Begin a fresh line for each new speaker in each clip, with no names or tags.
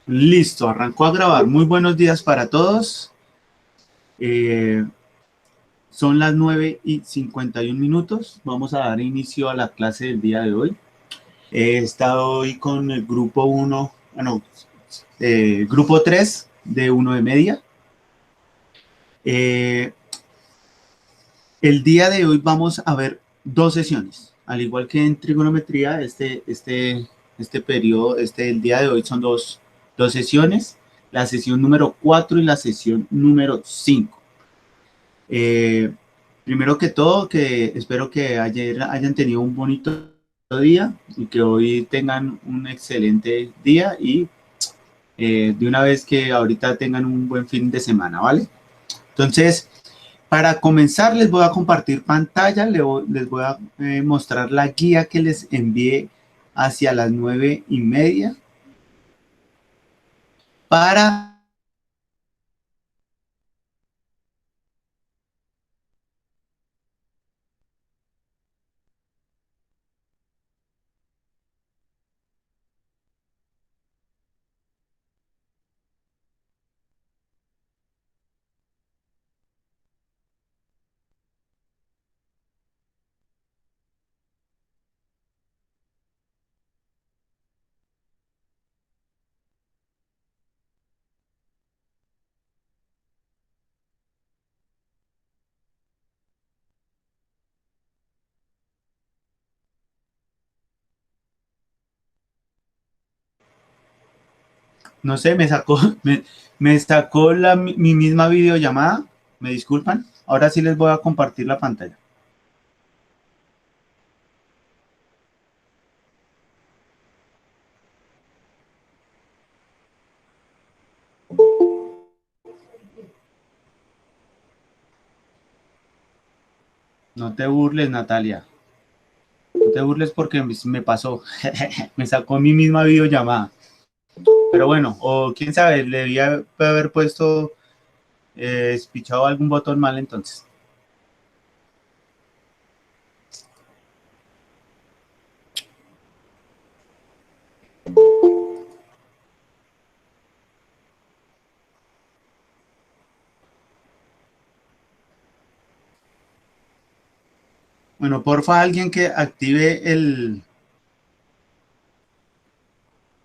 Listo, arrancó a grabar. Muy buenos días para todos. Son las 9:51. Vamos a dar inicio a la clase del día de hoy. He estado hoy con el grupo 1, grupo 3 de 1 de media. El día de hoy vamos a ver dos sesiones. Al igual que en trigonometría, este periodo, el día de hoy son dos sesiones. La sesión número 4 y la sesión número 5. Primero que todo, que espero que ayer hayan tenido un bonito día y que hoy tengan un excelente día y de una vez que ahorita tengan un buen fin de semana, ¿vale? Entonces, para comenzar les voy a compartir pantalla, les voy a mostrar la guía que les envié hacia las 9:30 para no sé, me sacó mi misma videollamada, me disculpan. Ahora sí les voy a compartir la pantalla. No te burles, Natalia. No te burles porque me pasó. Me sacó mi misma videollamada. Pero bueno, o quién sabe, le debía haber puesto, espichado algún botón mal entonces. Bueno, porfa, alguien que active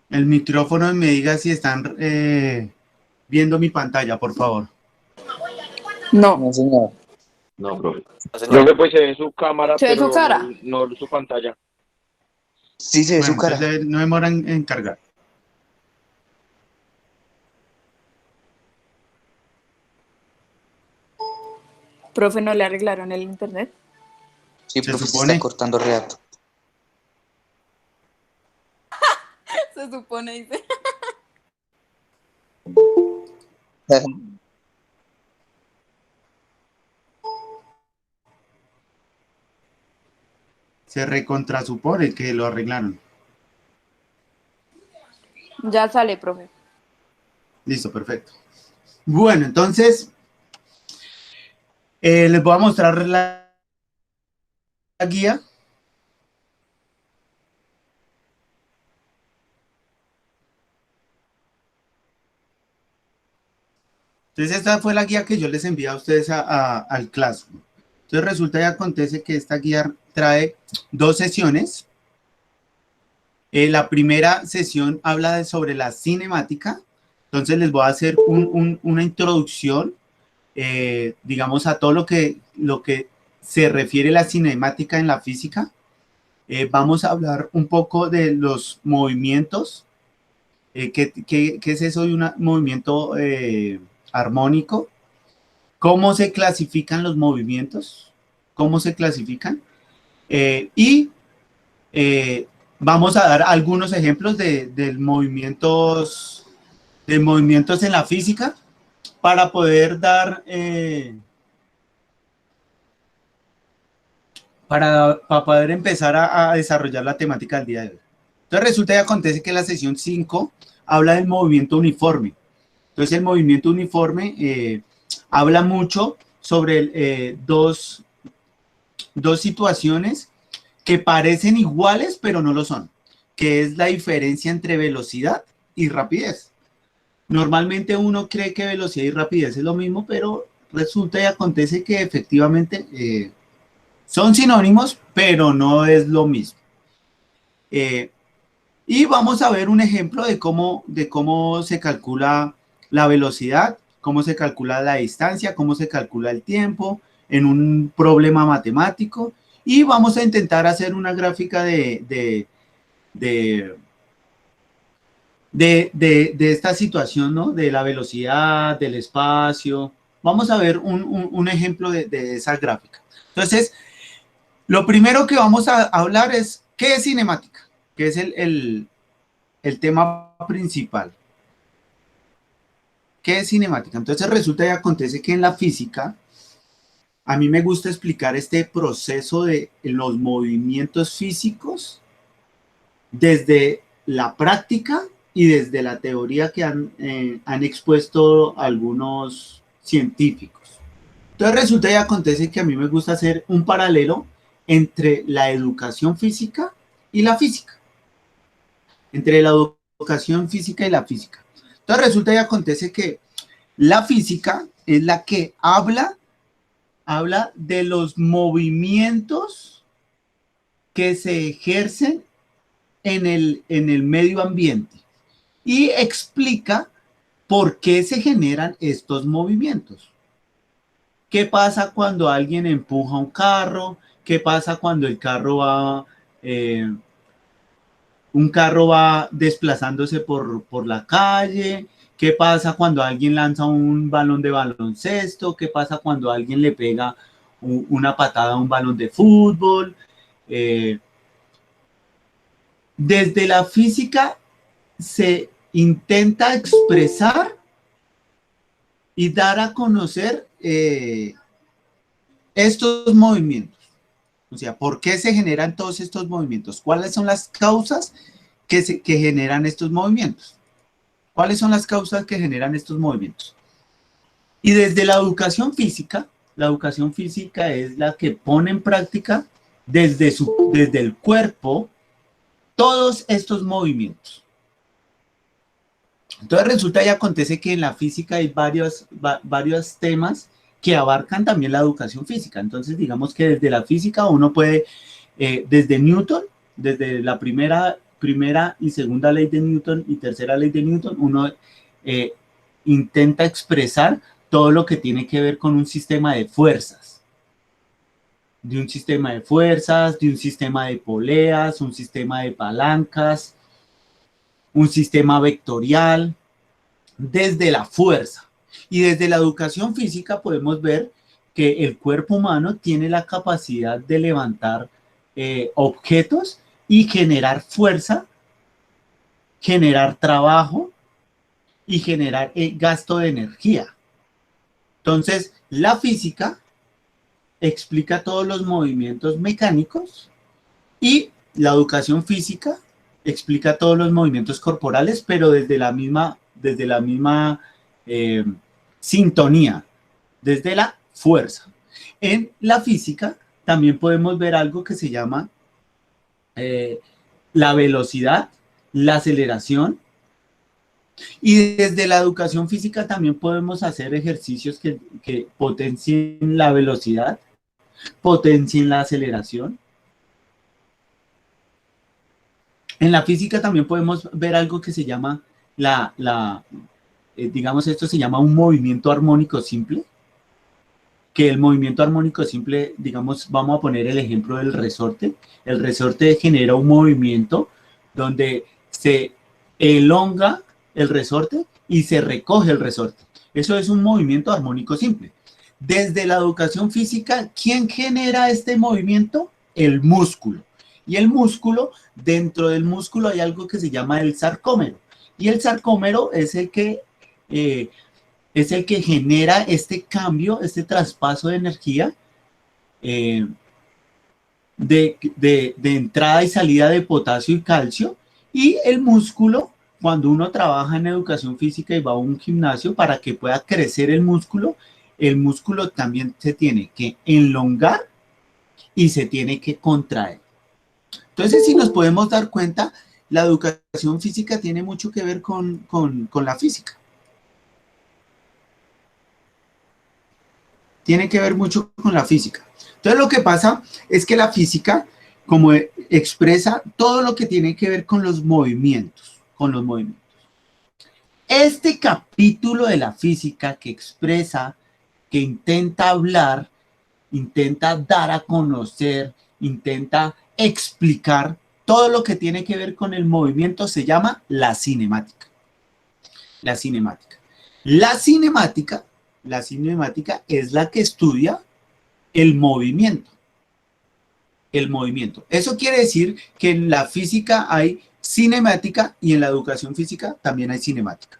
el micrófono y me diga si están viendo mi pantalla, por favor.
No.
No, señor.
No, profe.
Señor.
Profe, pues se ve su cámara,
¿Se ve su
pero
cara?
no su pantalla.
Sí se ve
Bueno,
su cara.
entonces no demoran en cargar.
Profe, ¿no le arreglaron el internet?
Sí,
Se
profe, se
supone.
está cortando reato.
Se supone, dice.
Se recontrasupone que lo arreglaron.
Ya sale, profe.
Listo, perfecto. Bueno, entonces les voy a mostrar la guía. Entonces esta fue la guía que yo les envié a ustedes al Classroom. Entonces resulta y acontece que esta guía trae dos sesiones. La primera sesión habla sobre la cinemática. Entonces les voy a hacer una introducción, digamos, a todo lo que se refiere a la cinemática en la física. Vamos a hablar un poco de los movimientos. ¿Qué es eso de un movimiento armónico? ¿Cómo se clasifican los movimientos? ¿Cómo se clasifican? Y vamos a dar algunos ejemplos de movimientos en la física para poder dar, para poder empezar a desarrollar la temática del día de hoy. Entonces resulta y acontece que la sesión 5 habla del movimiento uniforme. Entonces el movimiento uniforme habla mucho sobre dos situaciones que parecen iguales pero no lo son, que es la diferencia entre velocidad y rapidez. Normalmente uno cree que velocidad y rapidez es lo mismo, pero resulta y acontece que efectivamente son sinónimos, pero no es lo mismo. Y vamos a ver un ejemplo de cómo se calcula la velocidad, cómo se calcula la distancia, cómo se calcula el tiempo en un problema matemático. Y vamos a intentar hacer una gráfica de esta situación, ¿no? De la velocidad, del espacio. Vamos a ver un ejemplo de esa gráfica. Entonces, lo primero que vamos a hablar es, ¿qué es cinemática? Que es el tema principal. ¿Qué es cinemática? Entonces resulta y acontece que en la física, a mí me gusta explicar este proceso de los movimientos físicos desde la práctica y desde la teoría que han expuesto algunos científicos. Entonces resulta y acontece que a mí me gusta hacer un paralelo entre la educación física y la física. Entre la educación física y la física. Entonces resulta y acontece que la física es la que habla de los movimientos que se ejercen en el medio ambiente y explica por qué se generan estos movimientos. ¿Qué pasa cuando alguien empuja un carro? ¿Qué pasa cuando el carro va... un carro va desplazándose por la calle? ¿Qué pasa cuando alguien lanza un balón de baloncesto? ¿Qué pasa cuando alguien le pega una patada a un balón de fútbol? Desde la física se intenta expresar y dar a conocer estos movimientos. O sea, ¿por qué se generan todos estos movimientos? ¿Cuáles son las causas que generan estos movimientos? ¿Cuáles son las causas que generan estos movimientos? Y desde la educación física es la que pone en práctica desde el cuerpo todos estos movimientos. Entonces resulta y acontece que en la física hay varios temas que abarcan también la educación física. Entonces digamos que desde la física uno puede, desde Newton, desde la primera y segunda ley de Newton y tercera ley de Newton, uno intenta expresar todo lo que tiene que ver con un sistema de fuerzas. De un sistema de fuerzas, de un sistema de poleas, un sistema de palancas, un sistema vectorial, desde la fuerza. Y desde la educación física podemos ver que el cuerpo humano tiene la capacidad de levantar objetos y generar fuerza, generar trabajo y generar gasto de energía. Entonces, la física explica todos los movimientos mecánicos y la educación física explica todos los movimientos corporales, pero desde la misma sintonía, desde la fuerza. En la física también podemos ver algo que se llama la velocidad, la aceleración, y desde la educación física también podemos hacer ejercicios que potencien la velocidad, potencien la aceleración. En la física también podemos ver algo que se llama digamos, esto se llama un movimiento armónico simple, que el movimiento armónico simple, digamos, vamos a poner el ejemplo del resorte. El resorte genera un movimiento donde se elonga el resorte y se recoge el resorte. Eso es un movimiento armónico simple. Desde la educación física, ¿quién genera este movimiento? El músculo. Y el músculo, dentro del músculo hay algo que se llama el sarcómero. Y el sarcómero es el que genera este cambio, este traspaso de energía de entrada y salida de potasio y calcio. Y el músculo, cuando uno trabaja en educación física y va a un gimnasio, para que pueda crecer el músculo también se tiene que elongar y se tiene que contraer. Entonces, si nos podemos dar cuenta, la educación física tiene mucho que ver con la física. tiene que ver mucho con la física. Entonces lo que pasa es que la física, como expresa todo lo que tiene que ver con los movimientos, Este capítulo de la física que expresa, que intenta hablar, intenta dar a conocer, intenta explicar todo lo que tiene que ver con el movimiento se llama la cinemática. La cinemática. La cinemática es la que estudia el movimiento. El movimiento. Eso quiere decir que en la física hay cinemática y en la educación física también hay cinemática.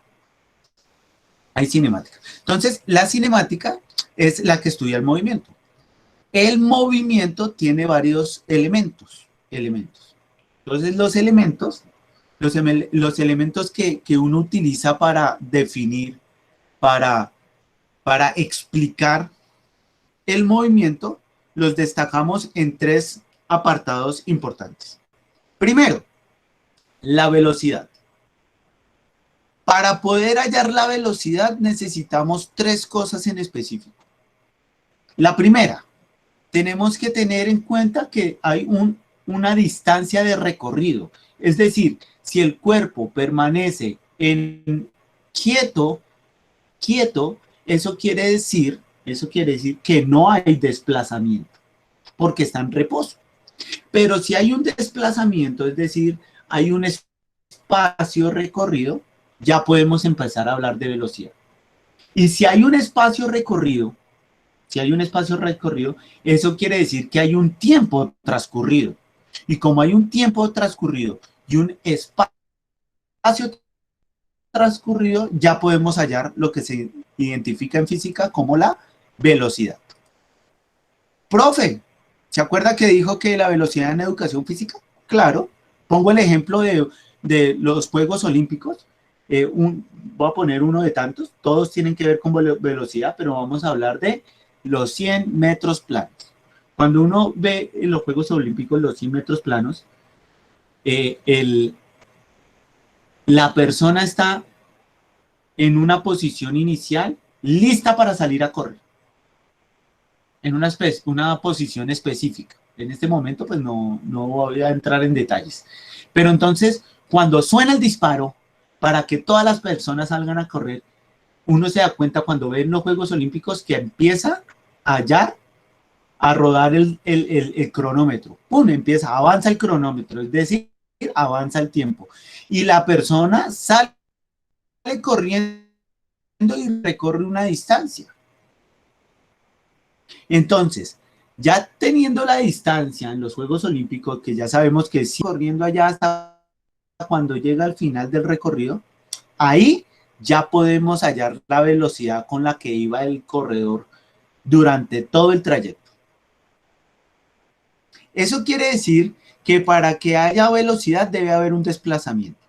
Hay cinemática. Entonces, la cinemática es la que estudia el movimiento. El movimiento tiene varios elementos. Entonces, los elementos que uno utiliza para definir, para explicar el movimiento, los destacamos en 3 apartados importantes. Primero, la velocidad. Para poder hallar la velocidad necesitamos 3 cosas en específico. La primera, tenemos que tener en cuenta que hay una distancia de recorrido. Es decir, si el cuerpo permanece quieto, eso quiere decir que no hay desplazamiento, porque está en reposo. Pero si hay un desplazamiento, es decir, hay un espacio recorrido, ya podemos empezar a hablar de velocidad. Y si hay un espacio recorrido, eso quiere decir que hay un tiempo transcurrido. Y como hay un tiempo transcurrido y un espacio transcurrido, ya podemos hallar lo que se identifica en física como la velocidad. Profe, ¿se acuerda que dijo que la velocidad en educación física? Claro, pongo el ejemplo de los Juegos Olímpicos. Voy a poner uno de tantos, todos tienen que ver con velocidad, pero vamos a hablar de los 100 metros planos. Cuando uno ve en los Juegos Olímpicos los 100 metros planos, la persona está en una posición inicial lista para salir a correr, en una posición específica. En este momento pues no voy a entrar en detalles, pero entonces cuando suena el disparo para que todas las personas salgan a correr, uno se da cuenta cuando ve en los Juegos Olímpicos que empieza a rodar el cronómetro. Avanza el cronómetro, es decir, avanza el tiempo. Y la persona sale corriendo y recorre una distancia. Entonces, ya teniendo la distancia en los Juegos Olímpicos, que ya sabemos que sigue corriendo allá hasta cuando llega al final del recorrido, ahí ya podemos hallar la velocidad con la que iba el corredor durante todo el trayecto. Eso quiere decir que para que haya velocidad debe haber un desplazamiento,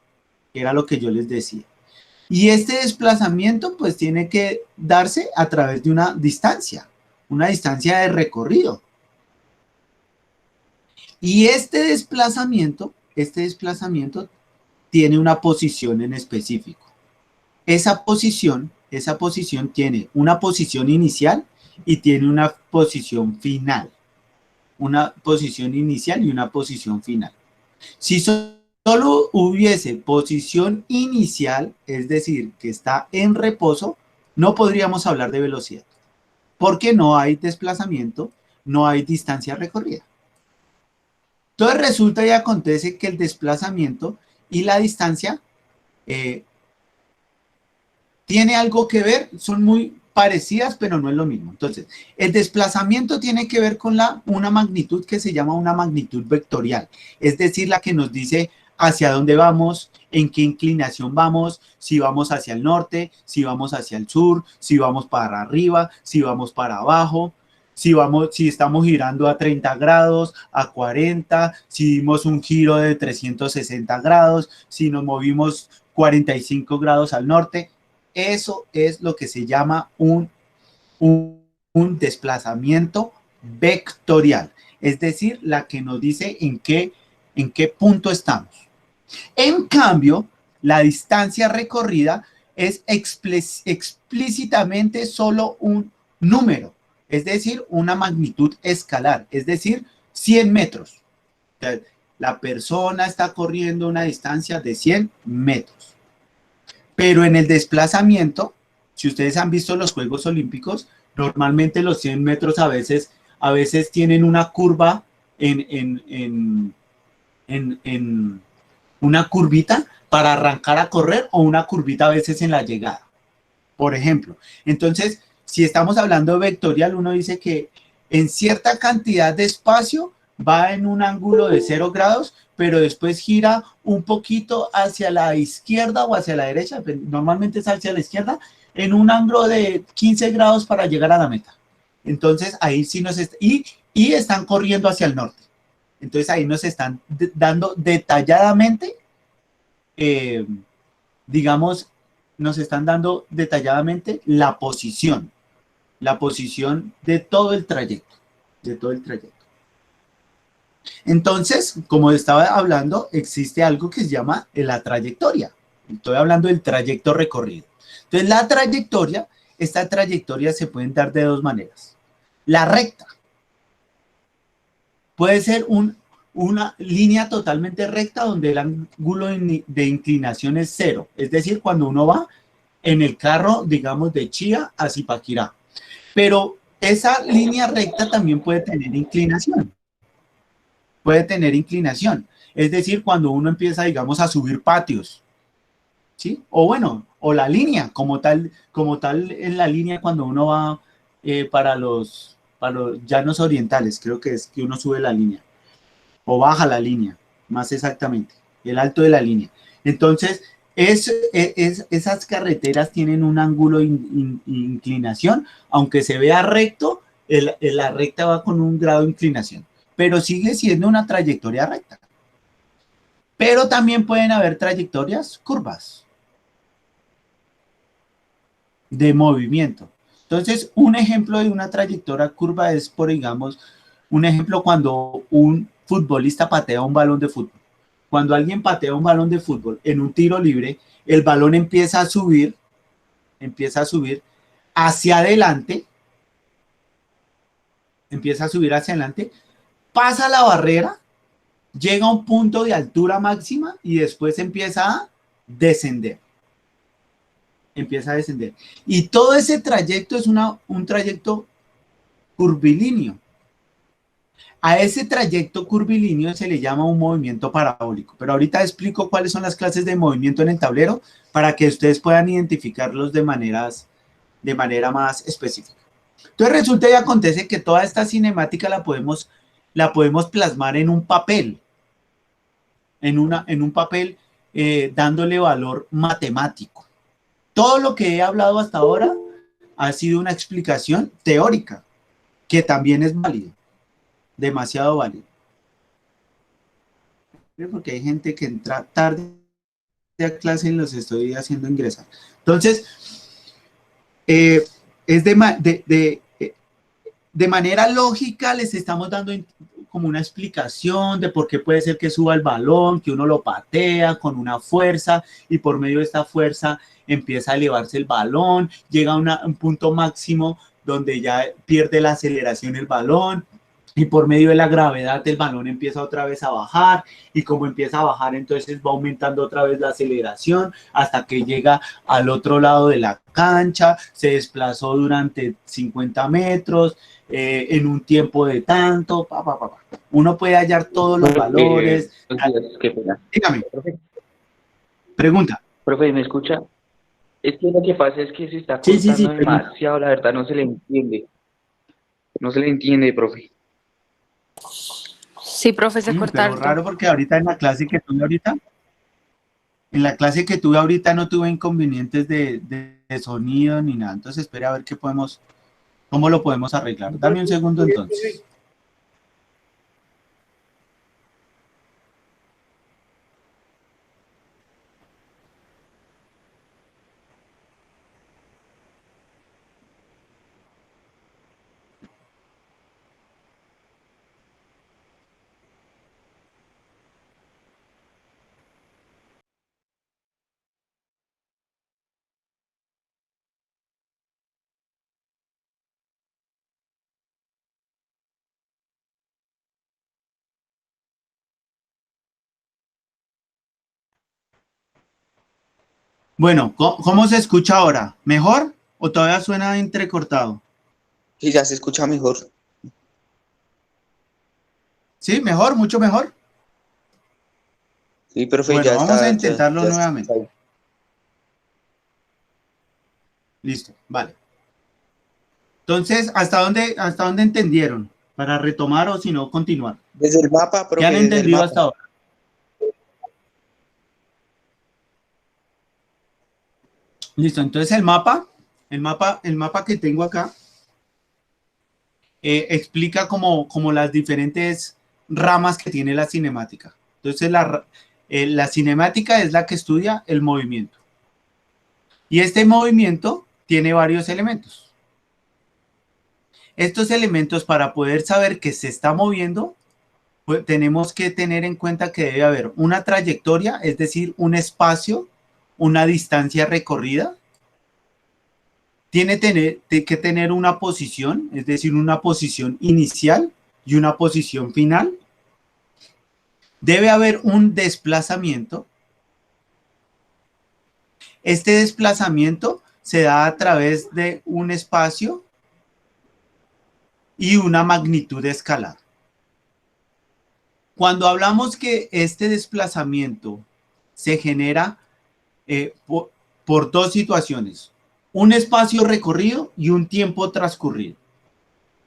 que era lo que yo les decía. Y este desplazamiento pues tiene que darse a través de una distancia de recorrido. Y este desplazamiento tiene una posición en específico. Esa posición tiene una posición inicial y tiene una posición final. Una posición inicial y una posición final. Si solo hubiese posición inicial, es decir, que está en reposo, no podríamos hablar de velocidad, porque no hay desplazamiento, no hay distancia recorrida. Entonces resulta y acontece que el desplazamiento y la distancia tiene algo que ver, son muy parecidas, pero no es lo mismo. Entonces, el desplazamiento tiene que ver con una magnitud que se llama una magnitud vectorial, es decir, la que nos dice hacia dónde vamos, en qué inclinación vamos, si vamos hacia el norte, si vamos hacia el sur, si vamos para arriba, si vamos para abajo, si estamos girando a 30 grados, a 40, si dimos un giro de 360 grados, si nos movimos 45 grados al norte. Eso es lo que se llama un desplazamiento vectorial, es decir, la que nos dice en qué punto estamos. En cambio, la distancia recorrida es explícitamente solo un número, es decir, una magnitud escalar, es decir, 100 metros. O sea, la persona está corriendo una distancia de 100 metros. Pero en el desplazamiento, si ustedes han visto los Juegos Olímpicos, normalmente los 100 metros a veces tienen una curva en una curvita para arrancar a correr o una curvita a veces en la llegada, por ejemplo. Entonces, si estamos hablando de vectorial, uno dice que en cierta cantidad de espacio va en un ángulo de 0 grados, pero después gira un poquito hacia la izquierda o hacia la derecha, normalmente es hacia la izquierda, en un ángulo de 15 grados para llegar a la meta. Entonces, ahí sí y están corriendo hacia el norte. Entonces, ahí nos están dando detalladamente, digamos, nos están dando detalladamente la posición de todo el trayecto, de todo el trayecto. Entonces, como estaba hablando, existe algo que se llama la trayectoria. Estoy hablando del trayecto recorrido. Entonces, esta trayectoria se pueden dar de dos maneras. La recta puede ser una línea totalmente recta donde el ángulo de inclinación es cero. Es decir, cuando uno va en el carro, digamos, de Chía a Zipaquirá. Pero esa línea recta también puede tener inclinación. Puede tener inclinación. Es decir, cuando uno empieza, digamos, a subir patios, ¿sí? O bueno, o la línea, como tal en la línea cuando uno va para los llanos orientales, creo que es que uno sube la línea, o baja la línea, más exactamente, el alto de la línea. Entonces, esas carreteras tienen un ángulo de inclinación, aunque se vea recto, la recta va con un grado de inclinación, pero sigue siendo una trayectoria recta. Pero también pueden haber trayectorias curvas de movimiento. Entonces, un ejemplo de una trayectoria curva es, por digamos, un ejemplo cuando un futbolista patea un balón de fútbol. Cuando alguien patea un balón de fútbol en un tiro libre, el balón empieza a subir hacia adelante, pasa la barrera, llega a un punto de altura máxima y después empieza a descender. Y todo ese trayecto es un trayecto curvilíneo. A ese trayecto curvilíneo se le llama un movimiento parabólico. Pero ahorita explico cuáles son las clases de movimiento en el tablero para que ustedes puedan identificarlos de manera más específica. Entonces resulta y acontece que toda esta cinemática la podemos plasmar en un papel, en un papel dándole valor matemático. Todo lo que he hablado hasta ahora ha sido una explicación teórica, que también es válido, demasiado válido. Porque hay gente que entra tarde a clase y los estoy haciendo ingresar. Entonces, es de manera lógica les estamos dando como una explicación de por qué puede ser que suba el balón, que uno lo patea con una fuerza y por medio de esta fuerza empieza a elevarse el balón, llega a un punto máximo donde ya pierde la aceleración el balón y por medio de la gravedad el balón empieza otra vez a bajar y como empieza a bajar entonces va aumentando otra vez la aceleración hasta que llega al otro lado de la cancha, se desplazó durante 50 metros, en un tiempo de tanto, Uno puede hallar todos los valores.
Qué pena.
Dígame,
Profe,
pregunta.
profe, ¿me escucha? Es que lo que pasa es que se está
Sí,
cortando
pregunta.
demasiado, la verdad no se le entiende. No se le entiende, profe.
Sí, profe, se corta
Pero
harto.
raro porque ahorita en la clase que tuve ahorita no tuve inconvenientes de sonido ni nada. Entonces espera a ver cómo lo podemos arreglar. Dame un segundo entonces. Bueno, ¿cómo se escucha ahora? ¿Mejor o todavía suena entrecortado?
Sí, ya se escucha mejor.
¿Sí? ¿Mejor? ¿Mucho mejor?
Sí, profe,
Bueno,
ya
vamos a
está,
intentarlo
ya se
nuevamente.
escucha.
Listo, vale. Entonces, ¿hasta dónde entendieron? Para retomar o si no, continuar.
Desde el mapa,
¿Qué han
profe, desde el
entendido
mapa.
hasta ahora? Listo, entonces el mapa que tengo acá explica como las diferentes ramas que tiene la cinemática. Entonces, la cinemática es la que estudia el movimiento. Y este movimiento tiene varios elementos. Estos elementos, para poder saber que se está moviendo, pues tenemos que tener en cuenta que debe haber una trayectoria, es decir, un espacio, una distancia recorrida. Tiene que tener una posición, es decir, una posición inicial y una posición final. Debe haber un desplazamiento. Este desplazamiento se da a través de un espacio y una magnitud escalar. Cuando hablamos que este desplazamiento se genera por dos situaciones, un espacio recorrido y un tiempo transcurrido.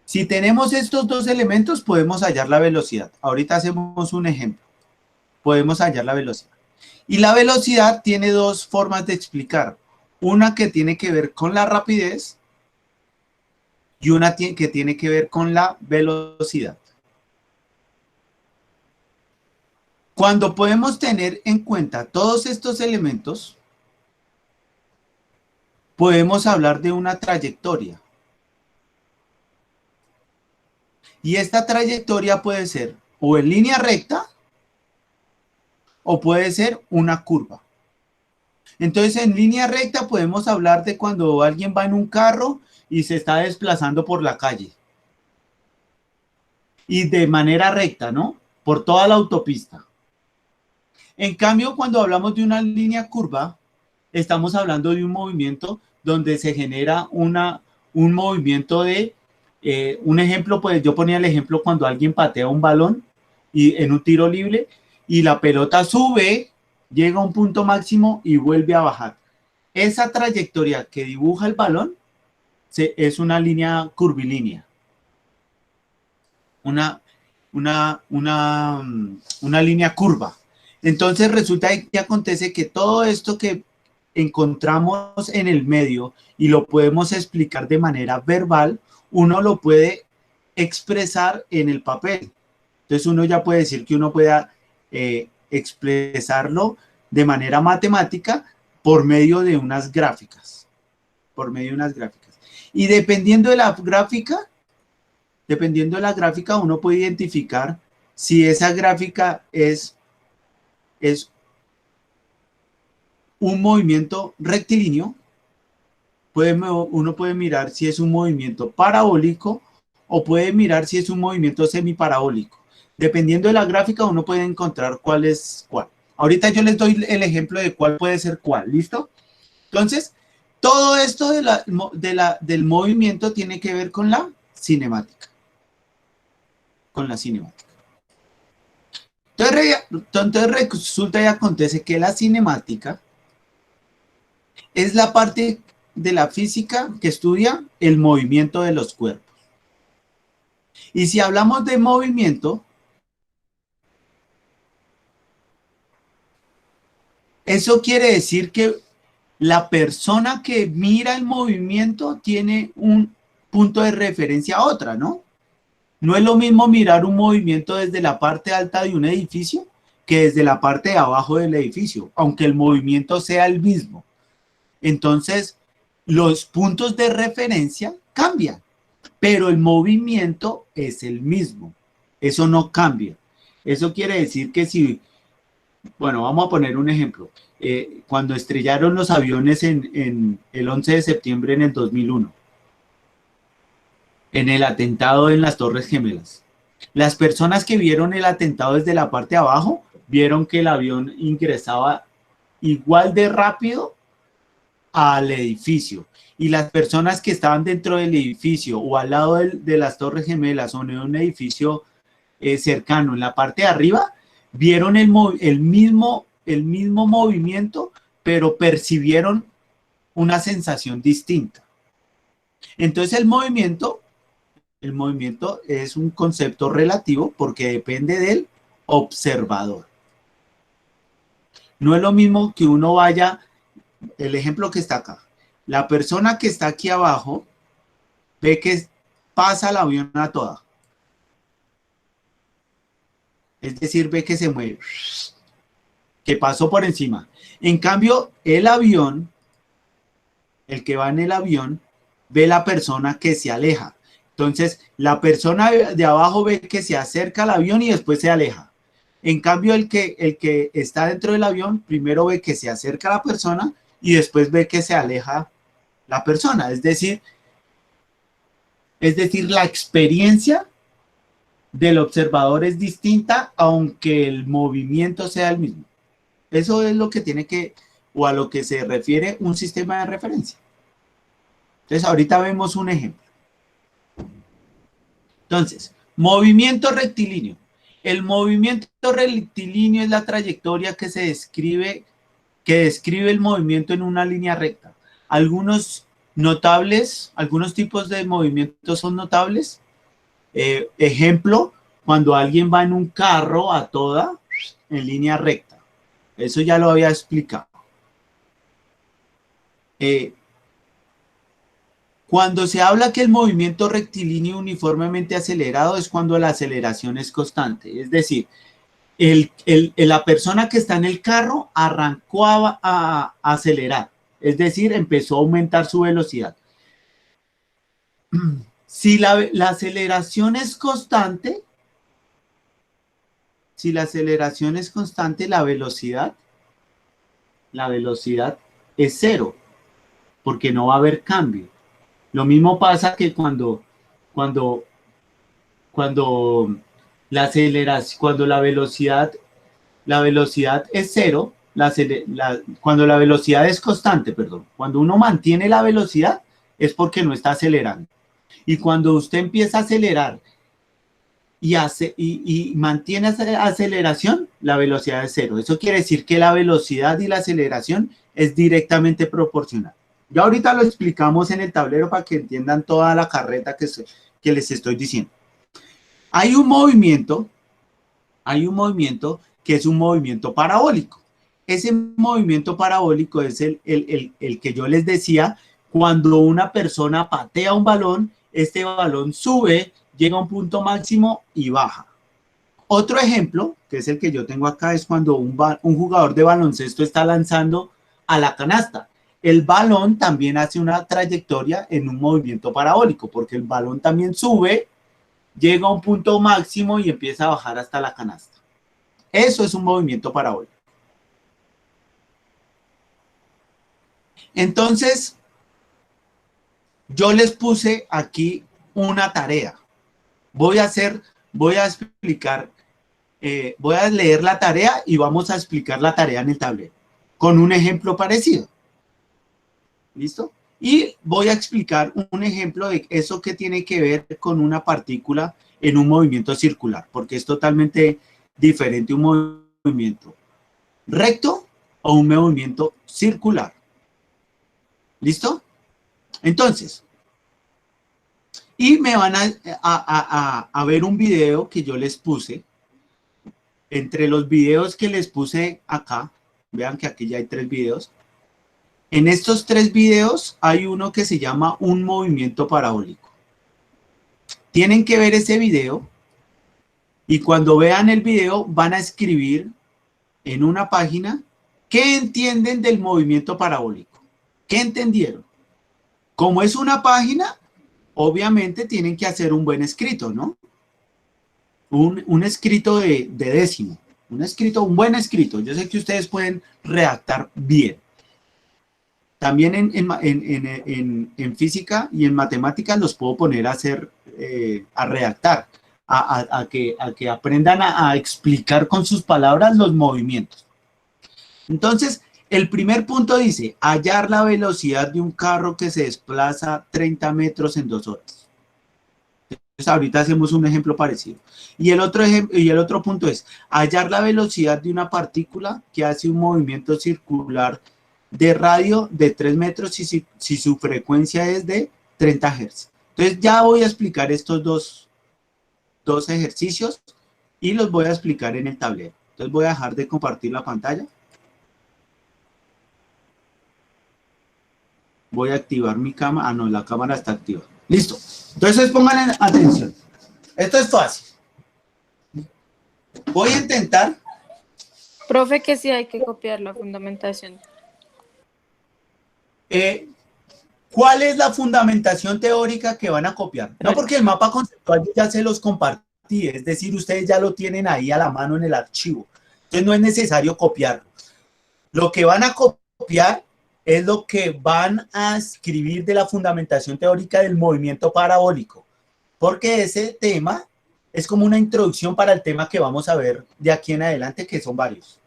Si tenemos estos dos elementos, podemos hallar la velocidad. Ahorita hacemos un ejemplo. Podemos hallar la velocidad. Y la velocidad tiene dos formas de explicar. Una que tiene que ver con la rapidez y una que tiene que ver con la velocidad. Cuando podemos tener en cuenta todos estos elementos, podemos hablar de una trayectoria. Y esta trayectoria puede ser o en línea recta o puede ser una curva. Entonces, en línea recta podemos hablar de cuando alguien va en un carro y se está desplazando por la calle. Y de manera recta, ¿no? Por toda la autopista. En cambio, cuando hablamos de una línea curva, estamos hablando de un movimiento donde se genera un movimiento de, un ejemplo, pues yo ponía el ejemplo cuando alguien patea un balón y en un tiro libre y la pelota sube, llega a un punto máximo y vuelve a bajar. Esa trayectoria que dibuja el balón es una línea curvilínea. Una línea curva. Entonces resulta que acontece que todo esto que encontramos en el medio y lo podemos explicar de manera verbal, uno lo puede expresar en el papel. Entonces uno ya puede decir que uno pueda expresarlo de manera matemática por medio de unas gráficas. Por medio de unas gráficas. Y dependiendo de la gráfica, uno puede identificar si esa gráfica es un movimiento rectilíneo, uno puede mirar si es un movimiento parabólico o puede mirar si es un movimiento semiparabólico. Dependiendo de la gráfica, uno puede encontrar cuál es cuál. Ahorita yo les doy el ejemplo de cuál puede ser cuál, ¿listo? Entonces, todo esto del movimiento tiene que ver con la cinemática. Con la cinemática. Entonces resulta y acontece que la cinemática es la parte de la física que estudia el movimiento de los cuerpos. Y si hablamos de movimiento, eso quiere decir que la persona que mira el movimiento tiene un punto de referencia a otra, ¿no? No es lo mismo mirar un movimiento desde la parte alta de un edificio que desde la parte de abajo del edificio, aunque el movimiento sea el mismo. Entonces, los puntos de referencia cambian, pero el movimiento es el mismo. Eso no cambia. Eso quiere decir que si, bueno, vamos a poner un ejemplo. Cuando estrellaron los aviones en el 11 de septiembre en el 2001, en el atentado en las Torres Gemelas. Las personas que vieron el atentado desde la parte de abajo, vieron que el avión ingresaba igual de rápido al edificio. Y las personas que estaban dentro del edificio o al lado de las Torres Gemelas o en un edificio cercano, en la parte de arriba, vieron el mismo movimiento, pero percibieron una sensación distinta. Entonces el movimiento es un concepto relativo porque depende del observador. No es lo mismo que uno vaya, el ejemplo que está acá, la persona que está aquí abajo ve que pasa el avión a toda. Es decir, ve que se mueve, que pasó por encima. En cambio, el avión, el que va en el avión, ve la persona que se aleja. Entonces, la persona de abajo ve que se acerca al avión y después se aleja. En cambio, el que está dentro del avión, primero ve que se acerca a la persona y después ve que se aleja la persona. Es decir, la experiencia del observador es distinta, aunque el movimiento sea el mismo. Eso es lo que tiene que, o a lo que se refiere un sistema de referencia. Entonces, ahorita vemos un ejemplo. Entonces, movimiento rectilíneo. El movimiento rectilíneo es la trayectoria que describe el movimiento en una línea recta. Algunos tipos de movimientos son notables. Ejemplo, cuando alguien va en un carro a toda en línea recta. Eso ya lo había explicado. Cuando se habla que el movimiento rectilíneo uniformemente acelerado es cuando la aceleración es constante. Es decir, la persona que está en el carro arrancó a acelerar. Es decir, empezó a aumentar su velocidad. Si la aceleración es constante, la velocidad es cero, porque no va a haber cambio. Lo mismo pasa que cuando la velocidad es cero, cuando la velocidad es constante, perdón, cuando uno mantiene la velocidad es porque no está acelerando. Y cuando usted empieza a acelerar y mantiene aceleración, la velocidad es cero. Eso quiere decir que la velocidad y la aceleración es directamente proporcional. Ya ahorita lo explicamos en el tablero para que entiendan toda la carreta que les estoy diciendo. Hay un movimiento que es un movimiento parabólico. Ese movimiento parabólico es el que yo les decía, cuando una persona patea un balón, este balón sube, llega a un punto máximo y baja. Otro ejemplo, que es el que yo tengo acá, es cuando un jugador de baloncesto está lanzando a la canasta. El balón también hace una trayectoria en un movimiento parabólico, porque el balón también sube, llega a un punto máximo y empieza a bajar hasta la canasta. Eso es un movimiento parabólico. Entonces, yo les puse aquí una tarea. Voy a explicar, voy a leer la tarea y vamos a explicar la tarea en el tablero con un ejemplo parecido. ¿Listo? Y voy a explicar un ejemplo de eso que tiene que ver con una partícula en un movimiento circular, porque es totalmente diferente un movimiento recto o un movimiento circular. ¿Listo? Entonces, y me van a ver un video que yo les puse. Entre los videos que les puse acá, vean que aquí ya hay 3 videos. En estos 3 videos hay uno que se llama un movimiento parabólico. Tienen que ver ese video y cuando vean el video van a escribir en una página qué entienden del movimiento parabólico. ¿Qué entendieron? Como es una página, obviamente tienen que hacer un buen escrito, ¿no? Un escrito de décimo. Un buen escrito. Yo sé que ustedes pueden redactar bien. También en física y en matemáticas los puedo poner a hacer, a redactar, a que aprendan a explicar con sus palabras los movimientos. Entonces, El primer punto dice, hallar la velocidad de un carro que se desplaza 30 metros en 2 horas. Entonces, ahorita hacemos un ejemplo parecido. Y el otro punto es, hallar la velocidad de una partícula que hace un movimiento circular de radio de 3 metros si su frecuencia es de 30 Hz. Entonces, ya voy a explicar estos dos ejercicios y los voy a explicar en el tablero. Entonces, voy a dejar de compartir la pantalla. Voy a activar mi cámara. Ah, no, la cámara está activa. Listo. Entonces pongan atención. Esto es fácil. Voy a intentar.
Profe, que sí hay que copiar la fundamentación.
¿Cuál es la fundamentación teórica que van a copiar? No, porque el mapa conceptual ya se los compartí. Es decir, ustedes ya lo tienen ahí a la mano en el archivo. Entonces no es necesario copiarlo. Lo que van a copiar es lo que van a escribir de la fundamentación teórica del movimiento parabólico, porque ese tema es como una introducción para el tema que vamos a ver de aquí en adelante, que son varios.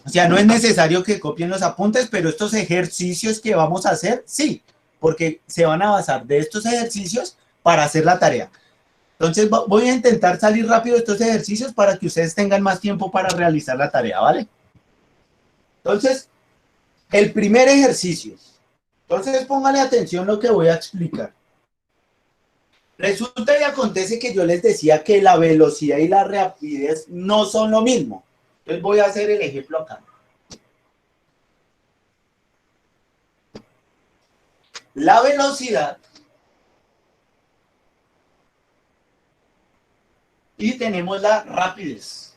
O sea, no es necesario que copien los apuntes, pero estos ejercicios que vamos a hacer, sí, porque se van a basar de estos ejercicios para hacer la tarea. Entonces voy a intentar salir rápido de estos ejercicios para que ustedes tengan más tiempo para realizar la tarea, ¿vale? Entonces, el primer ejercicio. Entonces, póngale atención lo que voy a explicar. Resulta y acontece que yo les decía que la velocidad y la rapidez no son lo mismo. Entonces, voy a hacer el ejemplo acá. La velocidad y tenemos la rapidez.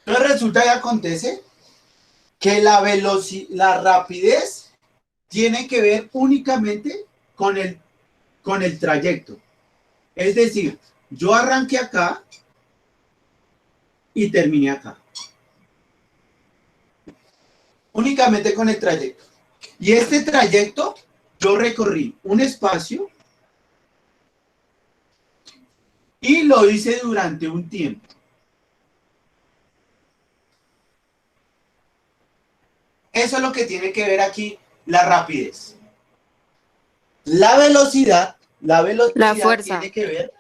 Entonces resulta y acontece que la rapidez tiene que ver únicamente con el trayecto. Es decir, yo arranqué acá y terminé acá. Únicamente con el trayecto. Y este trayecto yo recorrí un espacio y lo hice durante un tiempo. Eso es lo que tiene que ver aquí la rapidez. La velocidad
La fuerza.
tiene que ver.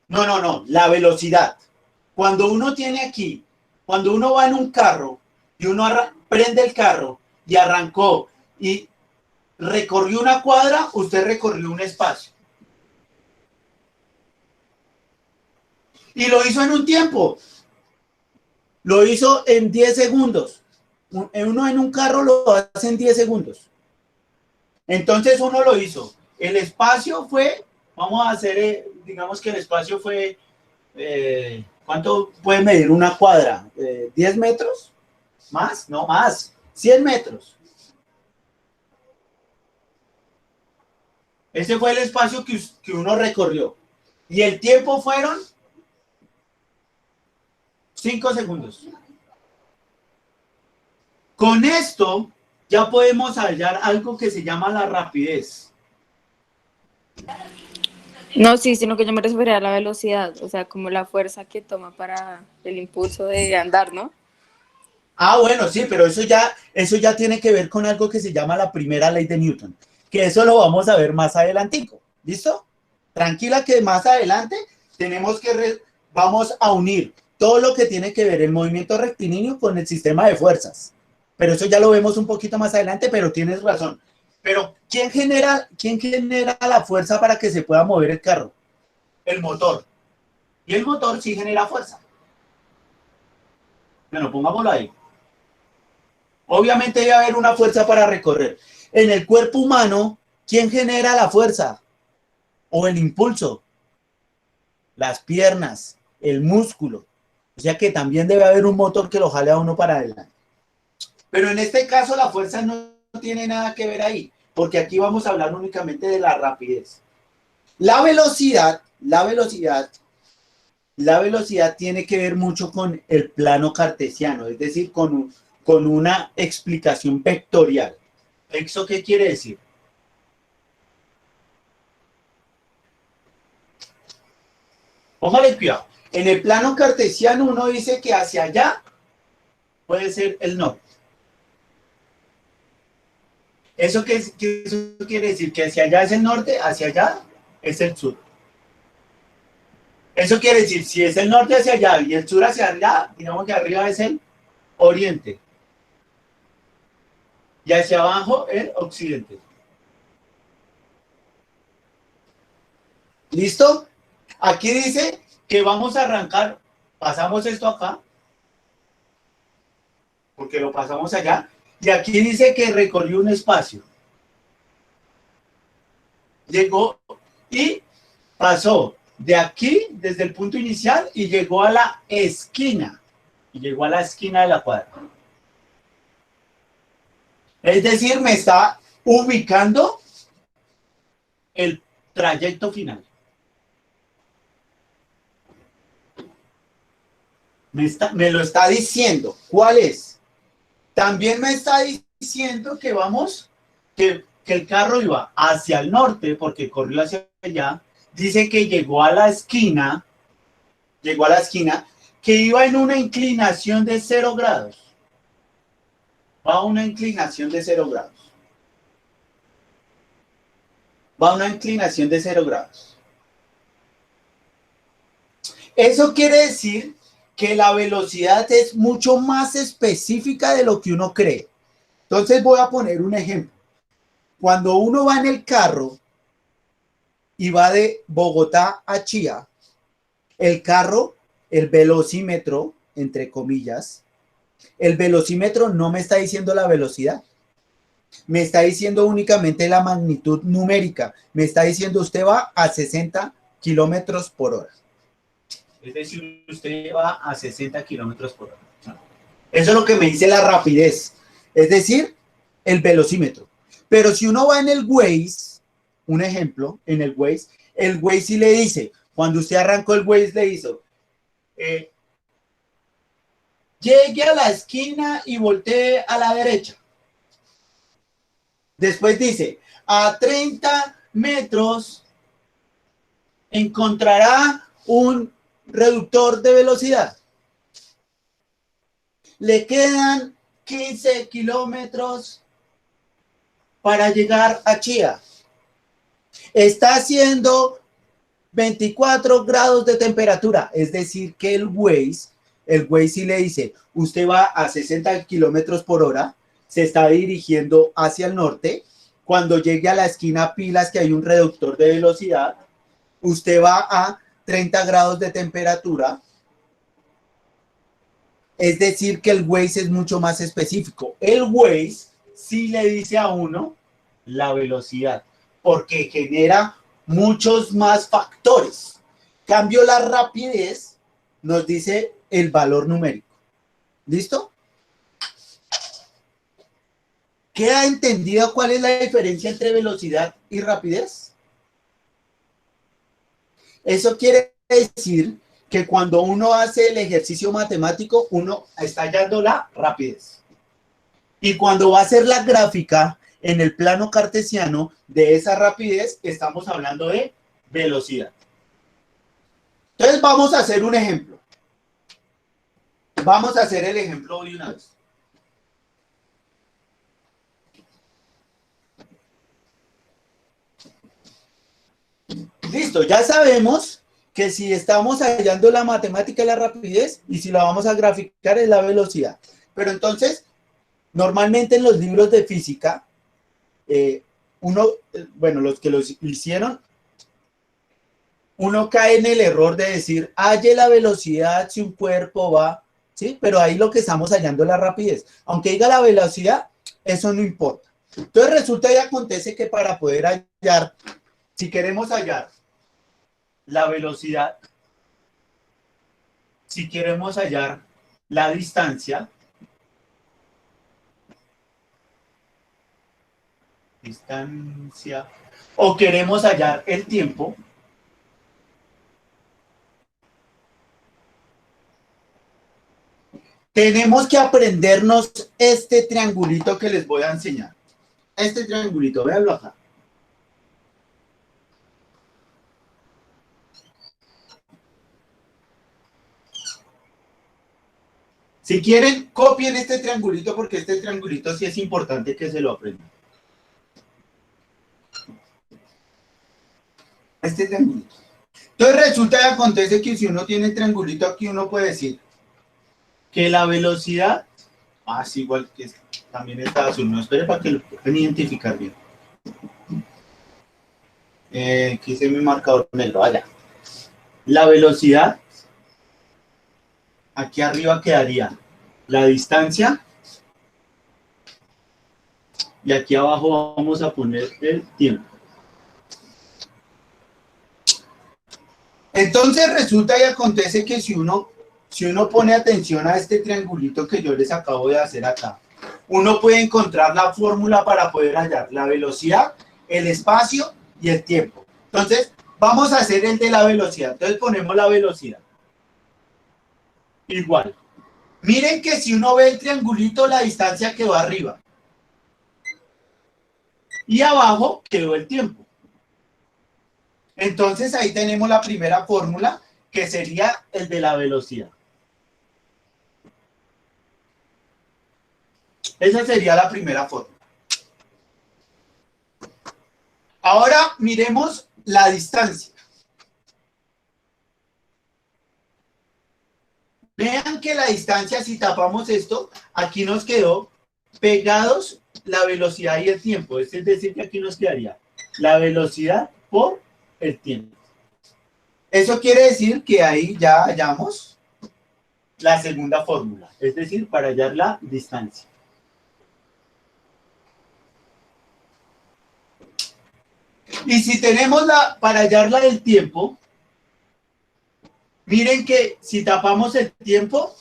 No, la velocidad. Cuando uno tiene aquí, cuando uno va en un carro y uno prende el carro y arrancó y recorrió una cuadra, usted recorrió un espacio. Y lo hizo en un tiempo. Lo hizo en 10 segundos. Uno en un carro lo hace en 10 segundos. Entonces uno lo hizo. El espacio fue, vamos a hacer, digamos que el espacio fue, ¿cuánto puede medir una cuadra? ¿10 metros? ¿Más? No, más. 100 metros. Ese fue el espacio que uno recorrió. Y el tiempo fueron 5 segundos. Con esto ya podemos hallar algo que se llama la rapidez.
No, sí, sino que yo me refería a la velocidad, o sea, como la fuerza que toma para el impulso de andar, ¿no?
Ah, bueno, sí, pero eso ya tiene que ver con algo que se llama la primera ley de Newton, que eso lo vamos a ver más adelantico, ¿listo? Tranquila que más adelante vamos a unir todo lo que tiene que ver el movimiento rectilíneo con el sistema de fuerzas. Pero eso ya lo vemos un poquito más adelante, pero tienes razón. Pero ¿quién genera la fuerza para que se pueda mover el carro? El motor. Y el motor sí genera fuerza. Bueno, pongámoslo ahí. Obviamente debe haber una fuerza para recorrer. En el cuerpo humano, ¿quién genera la fuerza? O el impulso. Las piernas, el músculo. O sea que también debe haber un motor que lo jale a uno para adelante. Pero en este caso la fuerza no tiene nada que ver ahí, porque aquí vamos a hablar únicamente de la rapidez. La velocidad tiene que ver mucho con el plano cartesiano, es decir, con una explicación vectorial. ¿Eso qué quiere decir? Póngale cuidado. En el plano cartesiano uno dice que hacia allá puede ser el norte. ¿Eso eso quiere decir? Que hacia allá es el norte, hacia allá es el sur. Eso quiere decir, si es el norte hacia allá y el sur hacia allá, digamos que arriba es el oriente. Y hacia abajo el occidente. ¿Listo? Aquí dice que vamos a arrancar, pasamos esto acá, porque lo pasamos allá, y aquí dice que recorrió un espacio. Llegó y pasó de aquí, desde el punto inicial, y llegó a la esquina. Y llegó a la esquina de la cuadra. Es decir, me está ubicando el trayecto final. Me lo está diciendo. ¿Cuál es? También me está diciendo que vamos, que el carro iba hacia el norte, porque corrió hacia allá. Dice que llegó a la esquina, que iba en una inclinación de 0 grados. Va a una inclinación de 0 grados. Va a una inclinación de 0 grados. Eso quiere decir que la velocidad es mucho más específica de lo que uno cree. Entonces voy a poner un ejemplo. Cuando uno va en el carro y va de Bogotá a Chía, el carro, el velocímetro, entre comillas, el velocímetro no me está diciendo la velocidad. Me está diciendo únicamente la magnitud numérica. Me está diciendo usted va a 60 kilómetros por hora. Es decir, usted va a 60 kilómetros por hora. Eso es lo que me dice la rapidez. Es decir, el velocímetro. Pero si uno va en el Waze, un ejemplo, en el Waze sí le dice, cuando usted arrancó el Waze le hizo, llegue a la esquina y voltee a la derecha. Después dice, a 30 metros encontrará un reductor de velocidad. Le quedan 15 kilómetros para llegar a Chía. Está haciendo 24 grados de temperatura. Es decir, que el Waze sí le dice, usted va a 60 kilómetros por hora, se está dirigiendo hacia el norte. Cuando llegue a la esquina Pilas, que hay un reductor de velocidad, usted va a 30 grados de temperatura. Es decir, que el Waze es mucho más específico. El Waze sí le dice a uno la velocidad, porque genera muchos más factores. Cambio la rapidez, nos dice el valor numérico. ¿Listo? ¿Queda entendido cuál es la diferencia entre velocidad y rapidez? Eso quiere decir que cuando uno hace el ejercicio matemático, uno está hallando la rapidez. Y cuando va a hacer la gráfica en el plano cartesiano de esa rapidez, estamos hablando de velocidad. Entonces vamos a hacer un ejemplo. Vamos a hacer el ejemplo de una vez. Listo, ya sabemos que si estamos hallando la matemática de la rapidez y si la vamos a graficar es la velocidad. Pero entonces, normalmente en los libros de física, los que los hicieron, uno cae en el error de decir, halle la velocidad si un cuerpo va, ¿sí? Pero ahí lo que estamos hallando es la rapidez. Aunque diga la velocidad, eso no importa. Entonces resulta y acontece que para poder hallar, si queremos hallar la velocidad, si queremos hallar la distancia, o queremos hallar el tiempo, tenemos que aprendernos este triangulito que les voy a enseñar. Este triangulito, véanlo acá. Si quieren, copien este triangulito porque este triangulito sí es importante que se lo aprendan. Este triangulito. Entonces resulta y acontece que si uno tiene el triangulito aquí, uno puede decir que la velocidad, sí, igual que también está azul, no espere para que lo puedan identificar bien. Quise mi marcador negro, allá. La velocidad, aquí arriba quedaría la distancia y aquí abajo vamos a poner el tiempo. Entonces resulta y acontece que si uno pone atención a este triangulito que yo les acabo de hacer acá, uno puede encontrar la fórmula para poder hallar la velocidad, el espacio y el tiempo. Entonces, vamos a hacer el de la velocidad. Entonces ponemos la velocidad. Igual. Miren que si uno ve el triangulito, la distancia quedó arriba. Y abajo quedó el tiempo. Entonces ahí tenemos la primera fórmula, que sería el de la velocidad. Esa sería la primera fórmula. Ahora miremos la distancia. Vean que la distancia, si tapamos esto, aquí nos quedó pegados la velocidad y el tiempo. Es decir, que aquí nos quedaría la velocidad por el tiempo. Eso quiere decir que ahí ya hallamos la segunda fórmula, es decir, para hallar la distancia. Y si tenemos para hallar la del tiempo, miren que si tapamos el tiempo,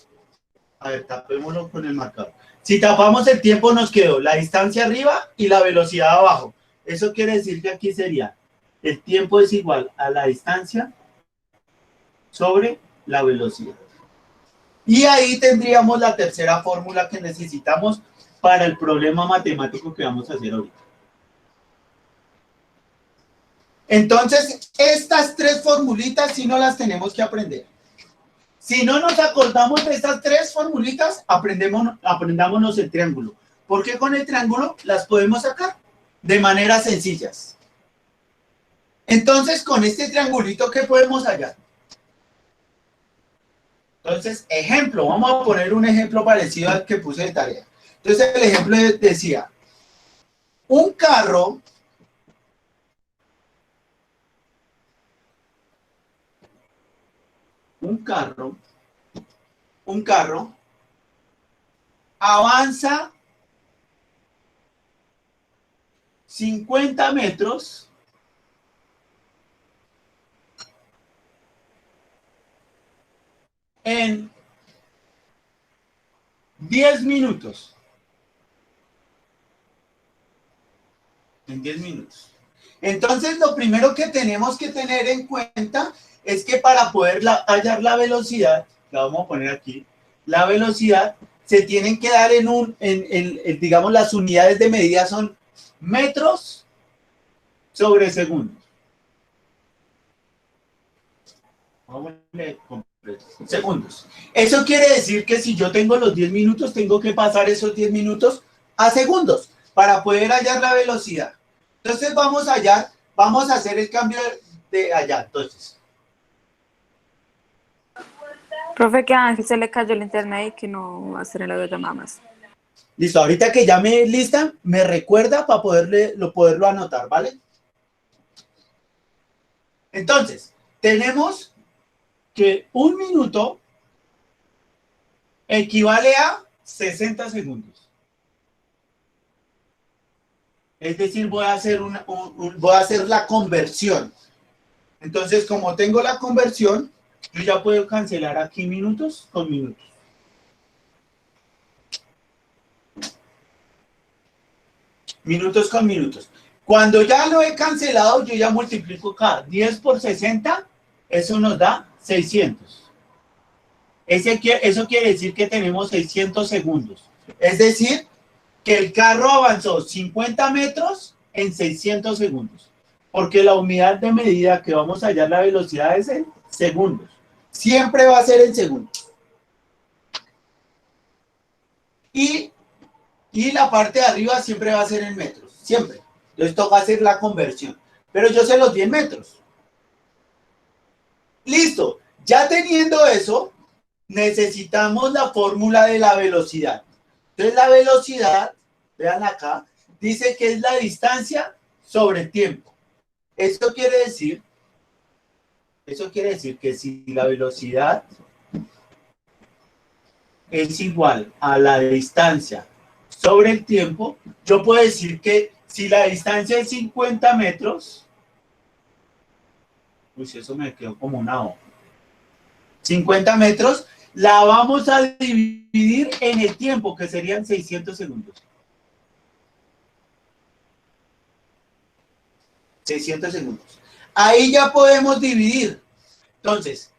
a ver, tapémoslo con el marcador. Si tapamos el tiempo nos quedó la distancia arriba y la velocidad abajo. Eso quiere decir que aquí sería el tiempo es igual a la distancia sobre la velocidad. Y ahí tendríamos la tercera fórmula que necesitamos para el problema matemático que vamos a hacer ahorita. Entonces, estas tres formulitas sí no las tenemos que aprender. Si no nos acordamos de estas tres formulitas, aprendámonos el triángulo. Porque con el triángulo las podemos sacar de maneras sencillas. Entonces, con este triangulito, ¿qué podemos hallar? Entonces, ejemplo, vamos a poner un ejemplo parecido al que puse de tarea. Entonces, el ejemplo decía, un carro avanza 50 metros en 10 minutos. En 10 minutos. Entonces, lo primero que tenemos que tener en cuenta es que para poder hallar la velocidad, la vamos a poner aquí, la velocidad se tienen que dar digamos, las unidades de medida son metros sobre segundos. Vamos a poner segundos. Eso quiere decir que si yo tengo los 10 minutos, tengo que pasar esos 10 minutos a segundos para poder hallar la velocidad. Entonces vamos a hacer el cambio de allá. Entonces,
Profe, que a Ángel se le cayó el internet y que no va a hacer el audio llamada más.
listo, ahorita que ya me lista, me recuerda para poderlo anotar, ¿vale? Entonces, tenemos que un minuto equivale a 60 segundos. Es decir, voy a hacer la conversión. Entonces, como tengo la conversión, yo ya puedo cancelar aquí minutos con minutos. Minutos con minutos. Cuando ya lo he cancelado, yo ya multiplico acá 10 por 60, eso nos da 600. Eso quiere decir que tenemos 600 segundos. Es decir, que el carro avanzó 50 metros en 600 segundos. Porque la unidad de medida que vamos a hallar la velocidad es en segundos. Siempre va a ser en segundos. y la parte de arriba siempre va a ser en metros, siempre. Entonces toca hacer la conversión. Pero yo se los di en metros. Listo. Ya teniendo eso, necesitamos la fórmula de la velocidad. Entonces la velocidad, vean acá, dice que es la distancia sobre el tiempo. Eso quiere decir que si la velocidad es igual a la distancia sobre el tiempo, yo puedo decir que si la distancia es 50 metros, uy, eso me quedó como una O. 50 metros, la vamos a dividir en el tiempo, que serían 600 segundos. 600 segundos. Ahí ya podemos dividir. Entonces,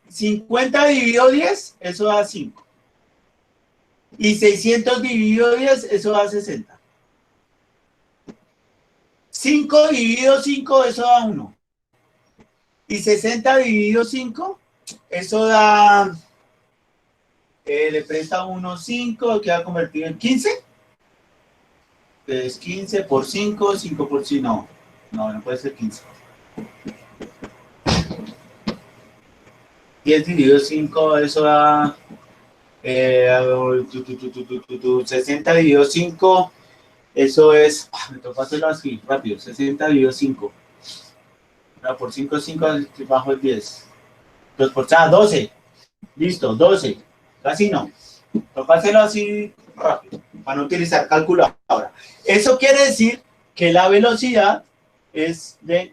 50 dividido 10, eso da 5. Y 600 dividido 10, eso da 60. 5 dividido 5, eso da 1. Y 60 dividido 5, eso da, le presta 1, 5, queda convertido en 15. Entonces 15 por 5, 5 por 5, no puede ser 15. 10 dividido 5, eso da 60 dividido 5, eso es, me toca hacerlo así, rápido, 60 dividido 5. Por 5, 5, bajo el 10. 2 por 12. Listo, 12. Casi no. Toca hacerlo así rápido, para no utilizar calculadora. Eso quiere decir que la velocidad es de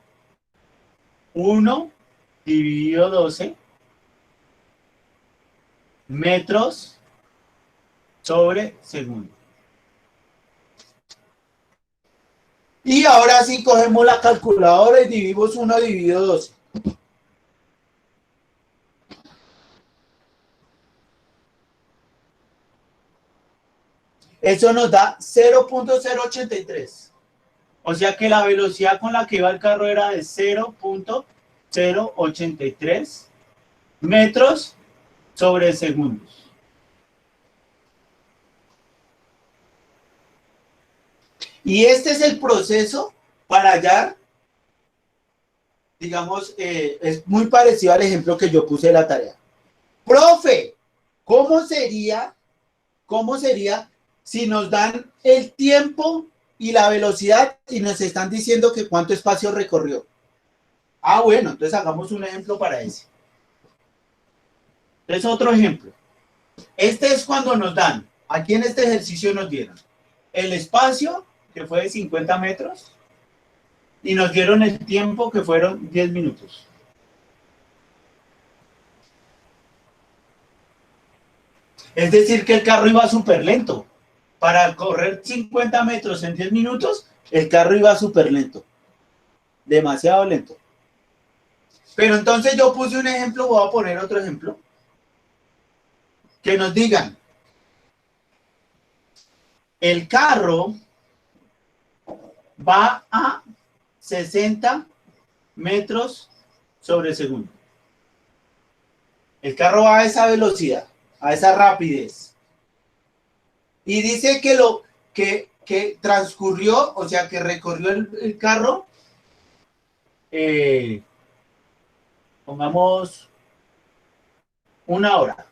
1 dividido 12 metros sobre segundo. Y ahora sí cogemos la calculadora y dividimos 1 dividido 12. Eso nos da 0.083. O sea que la velocidad con la que iba el carro era de 0.083 metros sobre segundos. Y este es el proceso para hallar, digamos, es muy parecido al ejemplo que yo puse en la tarea. Profe, ¿cómo sería si nos dan el tiempo y la velocidad y nos están diciendo que cuánto espacio recorrió? Ah, bueno, entonces hagamos un ejemplo para ese. Entonces, otro ejemplo. Este es cuando nos dan, aquí en este ejercicio nos dieron el espacio, que fue de 50 metros, y nos dieron el tiempo, que fueron 10 minutos. Es decir, que el carro iba súper lento. Para correr 50 metros en 10 minutos, el carro iba súper lento. Demasiado lento. Pero entonces yo puse un ejemplo, voy a poner otro ejemplo. Que nos digan, el carro va a 60 metros sobre segundo. El carro va a esa velocidad, a esa rapidez. Y dice que transcurrió, o sea, que recorrió el carro, pongamos 1 hora.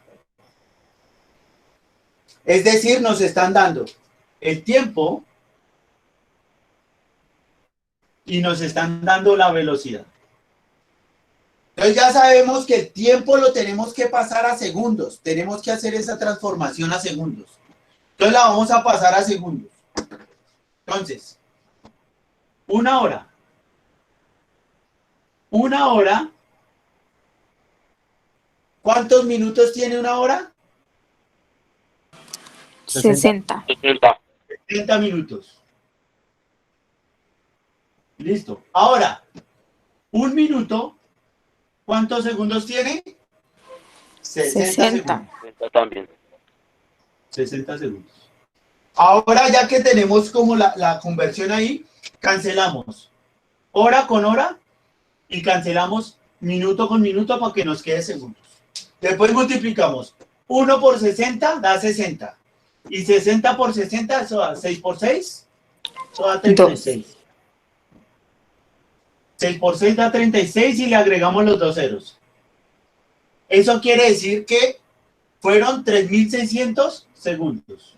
Es decir, nos están dando el tiempo y nos están dando la velocidad. Entonces ya sabemos que el tiempo lo tenemos que pasar a segundos. Tenemos que hacer esa transformación a segundos. Entonces la vamos a pasar a segundos. Entonces, 1 hora. 1 hora. ¿Cuántos minutos tiene 1 hora?
60.
30 minutos. Listo. Ahora, 1 minuto, ¿cuántos segundos tiene? 60 segundos.
También.
60 segundos. Ahora, ya que tenemos como la conversión ahí, cancelamos hora con hora y cancelamos minuto con minuto para que nos quede segundos. Después multiplicamos 1 por 60 da 60. Y 60 por 60, eso da 6 por 6, eso da 36. 6 por 6 da 36 y le agregamos los dos ceros. Eso quiere decir que fueron 3.600 segundos.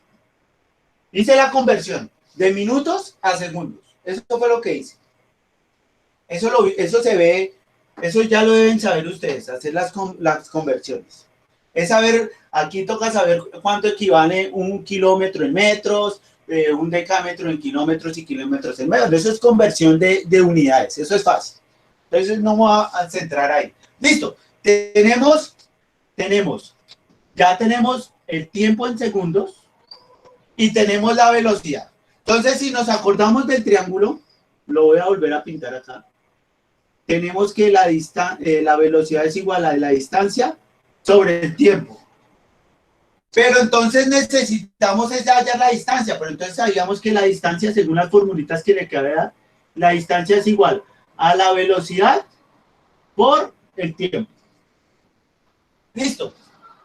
Hice la conversión de minutos a segundos. Eso fue lo que hice. Eso se ve, eso ya lo deben saber ustedes, hacer las conversiones. Es saber, aquí toca saber cuánto equivale un kilómetro en metros, un decámetro en kilómetros y kilómetros en metros. Eso es conversión de unidades, eso es fácil. Entonces no me voy a centrar ahí. Listo, ya tenemos el tiempo en segundos y tenemos la velocidad. Entonces, si nos acordamos del triángulo, lo voy a volver a pintar acá. Tenemos que la velocidad es igual a la distancia sobre el tiempo. Pero entonces necesitamos hallar la distancia, pero entonces sabíamos que la distancia, según las formulitas que le acabé de dar, la distancia es igual a la velocidad por el tiempo. Listo.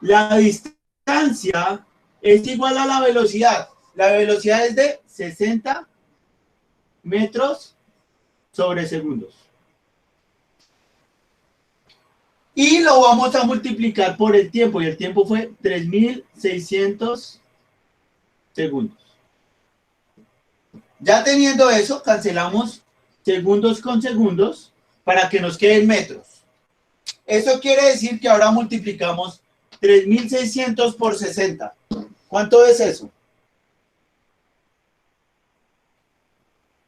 La distancia es igual a la velocidad. La velocidad es de 60 metros sobre segundos. Y lo vamos a multiplicar por el tiempo. Y el tiempo fue 3.600 segundos. Ya teniendo eso, cancelamos segundos con segundos para que nos queden metros. Eso quiere decir que ahora multiplicamos 3.600 por 60. ¿Cuánto es eso?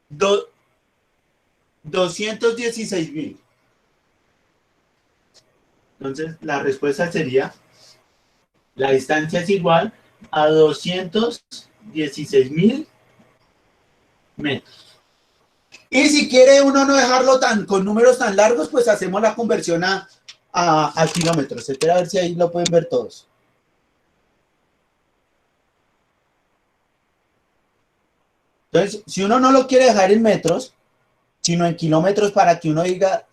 216.000. Entonces, la respuesta sería, la distancia es igual a 216.000 metros. Y si quiere uno no dejarlo con números tan largos, pues hacemos la conversión a kilómetros. Espera a ver si ahí lo pueden ver todos. Entonces, si uno no lo quiere dejar en metros, sino en kilómetros, para que uno diga,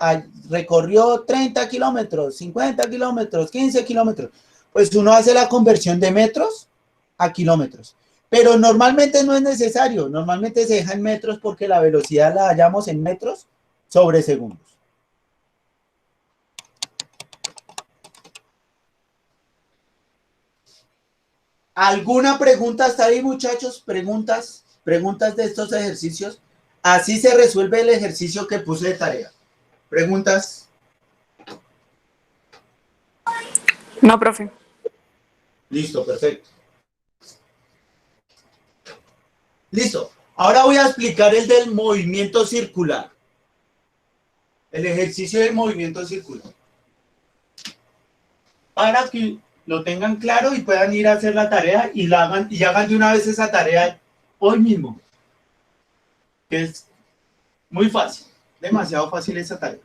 recorrió 30 kilómetros, 50 kilómetros, 15 kilómetros, pues uno hace la conversión de metros a kilómetros. Pero normalmente no es necesario, normalmente se deja en metros porque la velocidad la hallamos en metros sobre segundos. ¿Alguna pregunta hasta ahí, muchachos? ¿Preguntas de estos ejercicios? Así se resuelve el ejercicio que puse de tarea. ¿Preguntas?
No, profe.
Listo, perfecto. Listo. Ahora voy a explicar el del movimiento circular. El ejercicio del movimiento circular. Para que lo tengan claro y puedan ir a hacer la tarea y hagan de una vez esa tarea hoy mismo. Que es muy fácil, demasiado fácil esa tarea.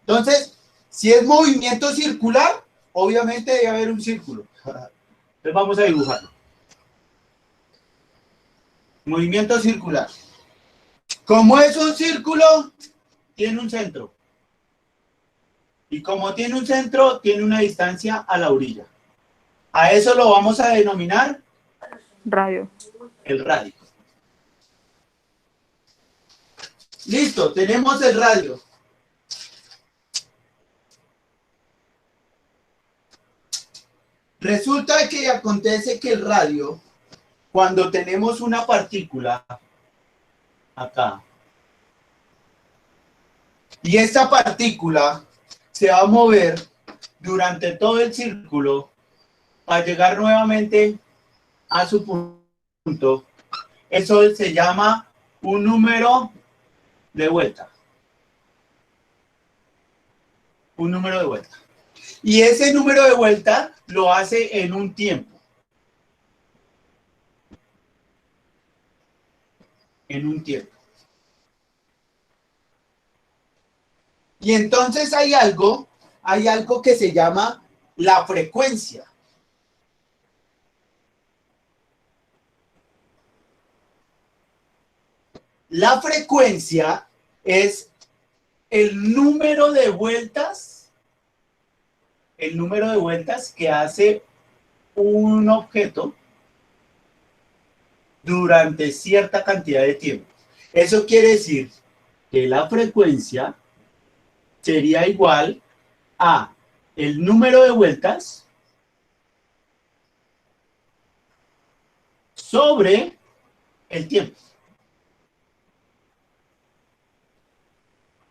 Entonces, si es movimiento circular, obviamente debe haber un círculo. Entonces vamos a dibujarlo. Movimiento circular. Como es un círculo, tiene un centro. Y como tiene un centro, tiene una distancia a la orilla. A eso lo vamos a denominar
Radio.
el radio. Listo, tenemos el radio. Resulta que acontece que el radio, cuando tenemos una partícula acá, y esta partícula se va a mover durante todo el círculo para llegar nuevamente a su punto, eso se llama un número de vuelta. Un número de vuelta. Y ese número de vuelta lo hace en un tiempo. En un tiempo. Y entonces hay algo que se llama la frecuencia. La frecuencia es el número de vueltas que hace un objeto durante cierta cantidad de tiempo. Eso quiere decir que la frecuencia sería igual a el número de vueltas sobre el tiempo.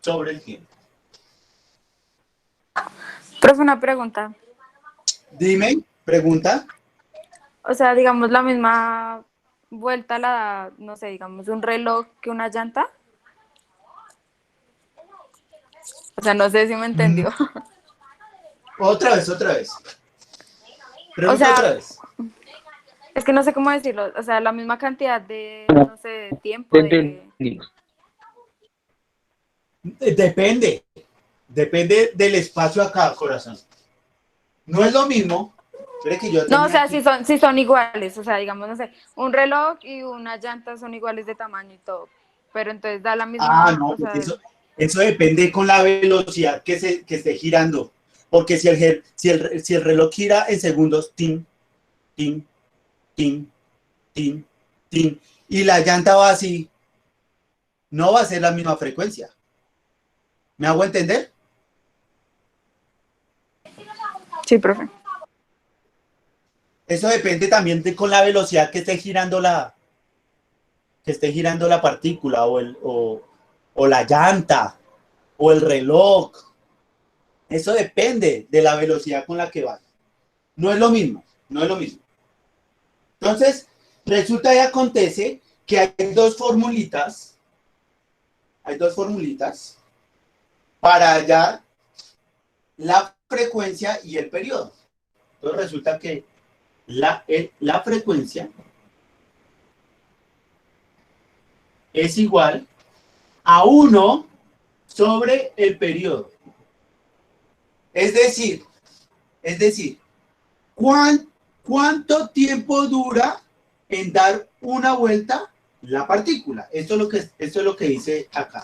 Sobre el tiempo.
Profe, una pregunta.
Dime, pregunta.
O sea, digamos la misma vuelta la da, no sé, digamos un reloj que una llanta. O sea, no sé si me entendió.
Otra vez, otra vez. Pregunta
O sea,
otra vez.
es que no sé cómo decirlo. O sea, la misma cantidad de, no sé, de tiempo, de...
Entendí.
Depende. Depende del espacio acá, corazón. No es lo mismo. Espere que yo
No, o
tenía
sea,
aquí.
si son iguales. O sea, digamos, no sé, un reloj y una llanta son iguales de tamaño y todo. Pero entonces da la
Ah,
misma,
no,
o
pues
sea,
eso depende con la velocidad que esté girando. Porque si el reloj gira en segundos, tin, tin, tin, tin, tin, y la llanta va así, no va a ser la misma frecuencia. ¿Me hago entender?
sí, profe.
Eso depende también de con la velocidad que esté girando la partícula o la llanta o el reloj. Eso depende de la velocidad con la que va. No es lo mismo, no es lo mismo. Entonces, resulta y acontece que hay dos formulitas para hallar la frecuencia y el periodo. Entonces resulta que la frecuencia es igual a 1 sobre el periodo. Es decir, ¿cuánto tiempo dura en dar una vuelta la partícula? Esto es lo que dice acá.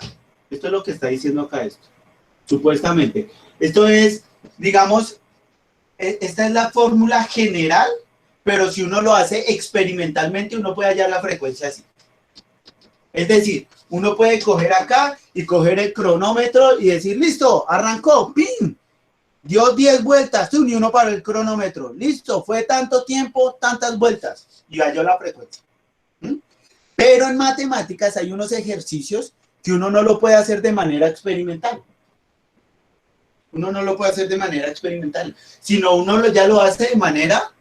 Esto es lo que está diciendo acá esto. Supuestamente. Esto es, digamos, esta es la fórmula general, pero si uno lo hace experimentalmente, uno puede hallar la frecuencia así. Es decir, uno puede coger acá y coger el cronómetro y decir, listo, arrancó, ¡pim! Dio 10 vueltas, ni uno para el cronómetro. Listo, fue tanto tiempo, tantas vueltas. Y halló la frecuencia. ¿Mm? Pero en matemáticas hay unos ejercicios que uno no lo puede hacer de manera experimental. Uno no lo puede hacer de manera experimental, sino ya lo hace de manera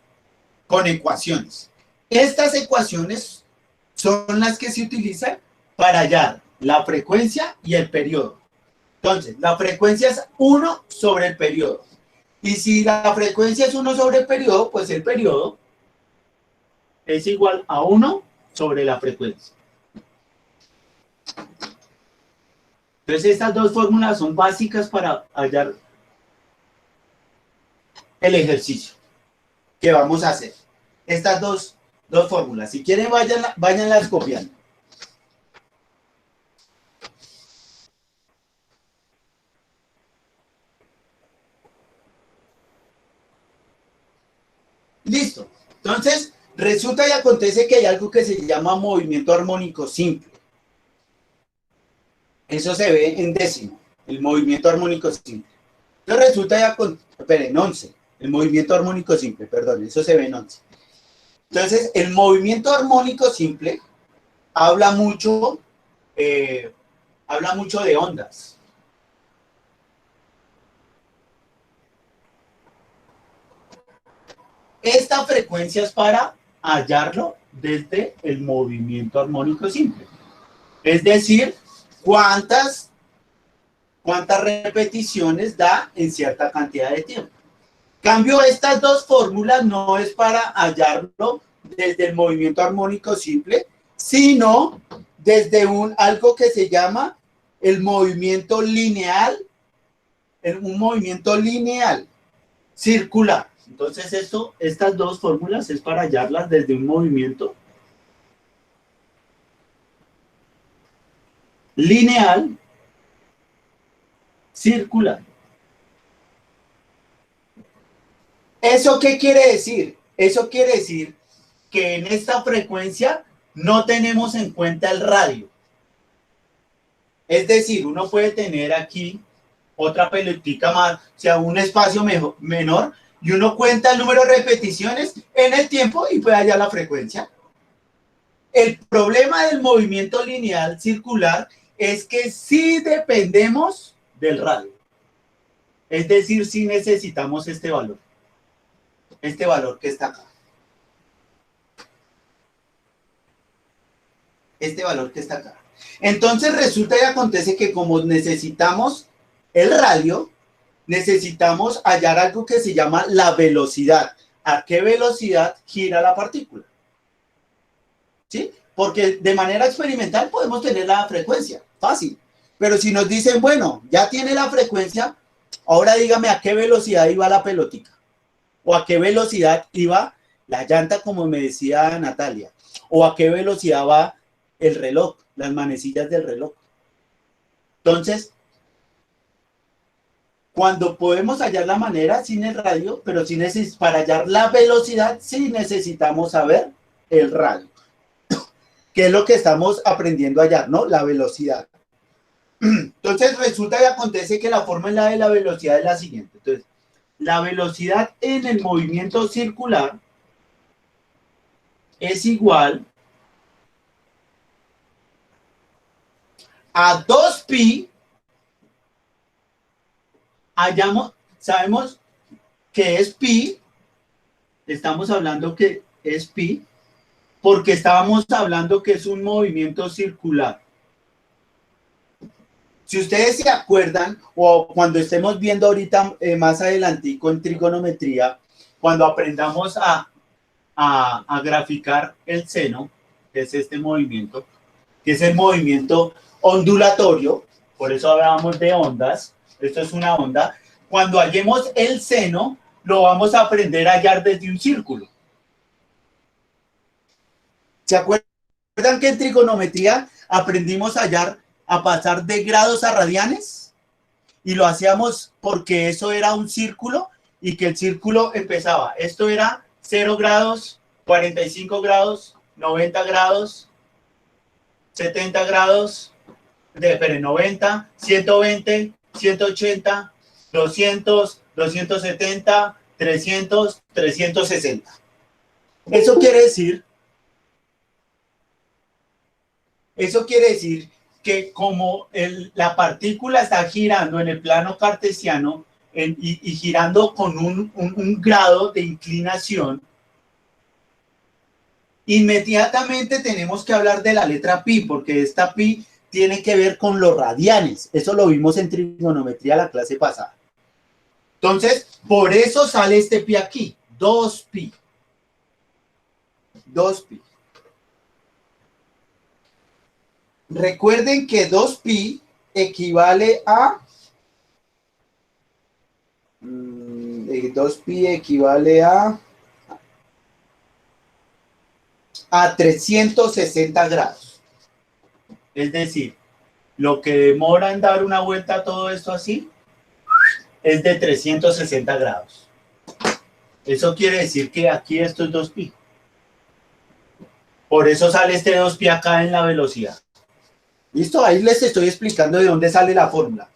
con ecuaciones. Estas ecuaciones son las que se utilizan para hallar la frecuencia y el periodo. Entonces, la frecuencia es 1 sobre el periodo. Y si la frecuencia es 1 sobre el periodo, pues el periodo es igual a 1 sobre la frecuencia. Entonces, estas dos fórmulas son básicas para hallar el ejercicio que vamos a hacer. Estas dos fórmulas. Si quieren, váyanlas copiando. Listo. Entonces, resulta y acontece que hay algo que se llama movimiento armónico simple. Eso se ve en décimo, el movimiento armónico simple. Entonces resulta y acontece, en 11, el movimiento armónico simple, perdón, eso se ve en 11. Entonces, el movimiento armónico simple habla mucho de ondas. Esta frecuencia es para hallarlo desde el movimiento armónico simple. Es decir, cuántas repeticiones da en cierta cantidad de tiempo. Cambio, estas dos fórmulas no es para hallarlo desde el movimiento armónico simple, sino desde algo que se llama el movimiento lineal, un movimiento lineal circular. Entonces, estas dos fórmulas es para hallarlas desde un movimiento lineal circular. ¿Eso qué quiere decir? Eso quiere decir que en esta frecuencia no tenemos en cuenta el radio. Es decir, uno puede tener aquí otra pelotica más, o sea, un espacio menor, y uno cuenta el número de repeticiones en el tiempo y puede hallar la frecuencia. El problema del movimiento lineal circular es que sí dependemos del radio. Es decir, sí necesitamos este valor que está acá. Este valor que está acá. Entonces resulta y acontece que como necesitamos el radio, necesitamos hallar algo que se llama la velocidad. ¿A qué velocidad gira la partícula? ¿Sí? Porque de manera experimental podemos tener la frecuencia, fácil. Pero si nos dicen, bueno, ya tiene la frecuencia, ahora dígame a qué velocidad iba la pelotica. O a qué velocidad iba la llanta, como me decía Natalia. O a qué velocidad va el reloj, las manecillas del reloj. Entonces, cuando podemos hallar la manera sin el radio, pero para hallar la velocidad, sí necesitamos saber el radio. Que es lo que estamos aprendiendo a hallar, ¿no? La velocidad. Entonces, resulta y acontece que la fórmula de la velocidad es la siguiente. Entonces, la velocidad en el movimiento circular es igual a 2pi. Sabemos que es pi, estamos hablando que es pi, porque estábamos hablando que es un movimiento circular. Si ustedes se acuerdan, o cuando estemos viendo ahorita más adelantico en trigonometría, cuando aprendamos a graficar el seno, que es este movimiento, que es el movimiento ondulatorio, por eso hablábamos de ondas, esto es una onda, cuando hallemos el seno, lo vamos a aprender a hallar desde un círculo. ¿Se acuerdan que en trigonometría aprendimos a hallar, a pasar de grados a radianes? Y lo hacíamos porque eso era un círculo y que el círculo empezaba. Esto era 0 grados, 45 grados, 90 grados, 70 grados, 90, 120, 180, 200, 270, 300, 360. Eso quiere decir que como la partícula está girando en el plano cartesiano y girando con un grado de inclinación, inmediatamente tenemos que hablar de la letra pi, porque esta pi tiene que ver con los radianes. Eso lo vimos en trigonometría la clase pasada. Entonces, por eso sale este pi aquí, 2pi. 2pi. Recuerden que 2pi equivale a 360 grados. Es decir, lo que demora en dar una vuelta a todo esto así es de 360 grados. Eso quiere decir que aquí esto es 2pi. Por eso sale este 2pi acá en la velocidad. ¿Listo? Ahí les estoy explicando de dónde sale la fórmula.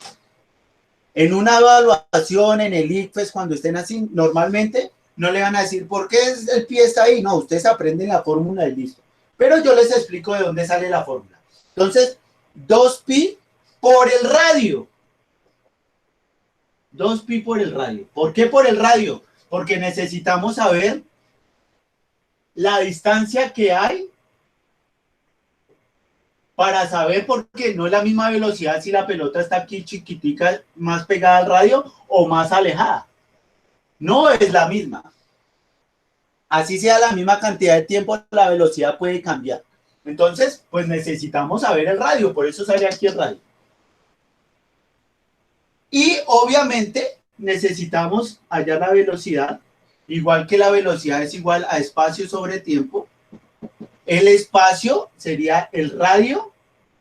En una evaluación, en el ICFES, cuando estén así, normalmente no le van a decir por qué el pi está ahí. No, ustedes aprenden la fórmula y listo. Pero yo les explico de dónde sale la fórmula. Entonces, 2pi por el radio. 2pi por el radio. ¿Por qué por el radio? Porque necesitamos saber la distancia que hay para saber por qué no es la misma velocidad si la pelota está aquí chiquitica, más pegada al radio o más alejada. No es la misma. Así sea la misma cantidad de tiempo, la velocidad puede cambiar. Entonces, pues necesitamos saber el radio, por eso sale aquí el radio. Y obviamente necesitamos hallar la velocidad, igual que la velocidad es igual a espacio sobre tiempo. El espacio sería el radio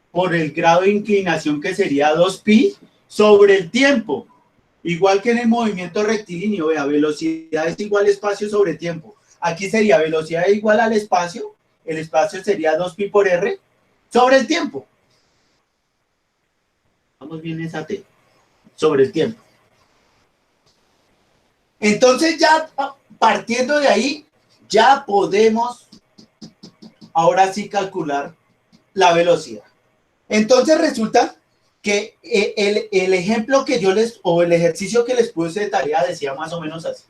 por el grado de inclinación, que sería 2pi sobre el tiempo. Igual que en el movimiento rectilíneo, vea, velocidad es igual a espacio sobre tiempo. Aquí sería velocidad igual al espacio el espacio sería 2pi por r sobre el tiempo. Vamos bien esa t, sobre el tiempo. Entonces ya partiendo de ahí, ya podemos ahora sí calcular la velocidad. Entonces resulta que el ejemplo que yo les, o el ejercicio que les puse de tarea decía más o menos así.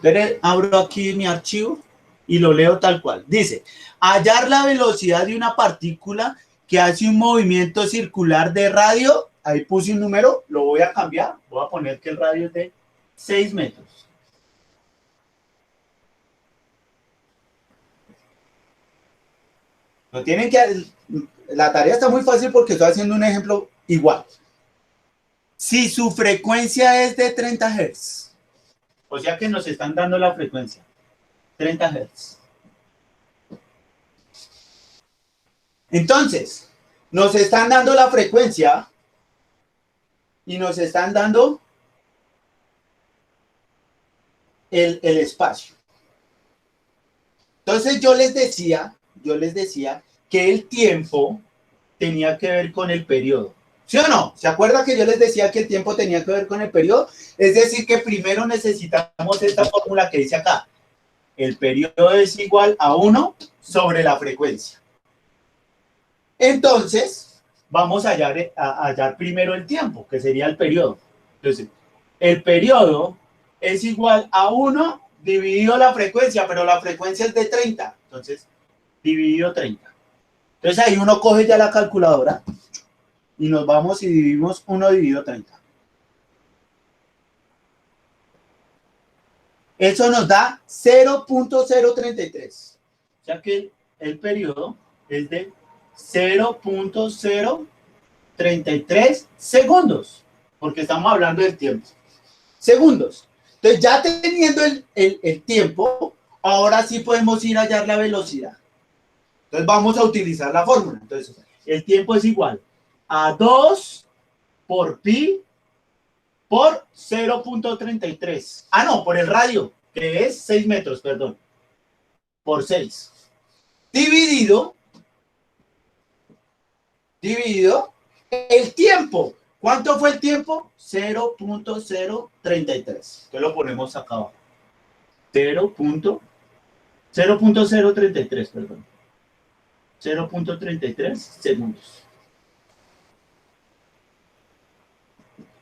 Entonces, abro aquí mi archivo y lo leo tal cual. Dice, hallar la velocidad de una partícula que hace un movimiento circular de radio. Ahí puse un número, lo voy a cambiar. Voy a poner que el radio es de 6 metros. No tienen que... La tarea está muy fácil porque estoy haciendo un ejemplo igual. Si su frecuencia es de 30 Hz, o sea que nos están dando la frecuencia, 30 Hz. Entonces, nos están dando la frecuencia y nos están dando el espacio. Entonces yo les decía que el tiempo tenía que ver con el periodo. ¿Sí o no? ¿Se acuerda que yo les decía que el tiempo tenía que ver con el periodo? Es decir, que primero necesitamos esta fórmula que dice acá. El periodo es igual a 1 sobre la frecuencia. Entonces, vamos a hallar primero el tiempo, que sería el periodo. Entonces, el periodo es igual a 1 dividido la frecuencia, pero la frecuencia es de 30. Entonces, dividido 30. Entonces, ahí uno coge ya la calculadora y nos vamos y dividimos 1 dividido 30. Eso nos da 0.033. O sea que el periodo es de 0.033 segundos, porque estamos hablando del tiempo. Segundos. Entonces, ya teniendo el tiempo, ahora sí podemos ir a hallar la velocidad. Entonces, vamos a utilizar la fórmula. Entonces, el tiempo es igual a 2 por pi por 0.33. Ah, no, por el radio, que es 6 metros, perdón. Por 6. Dividido el tiempo. ¿Cuánto fue el tiempo? 0.033. Entonces lo ponemos acá abajo. 0.033, perdón. 0.33 segundos.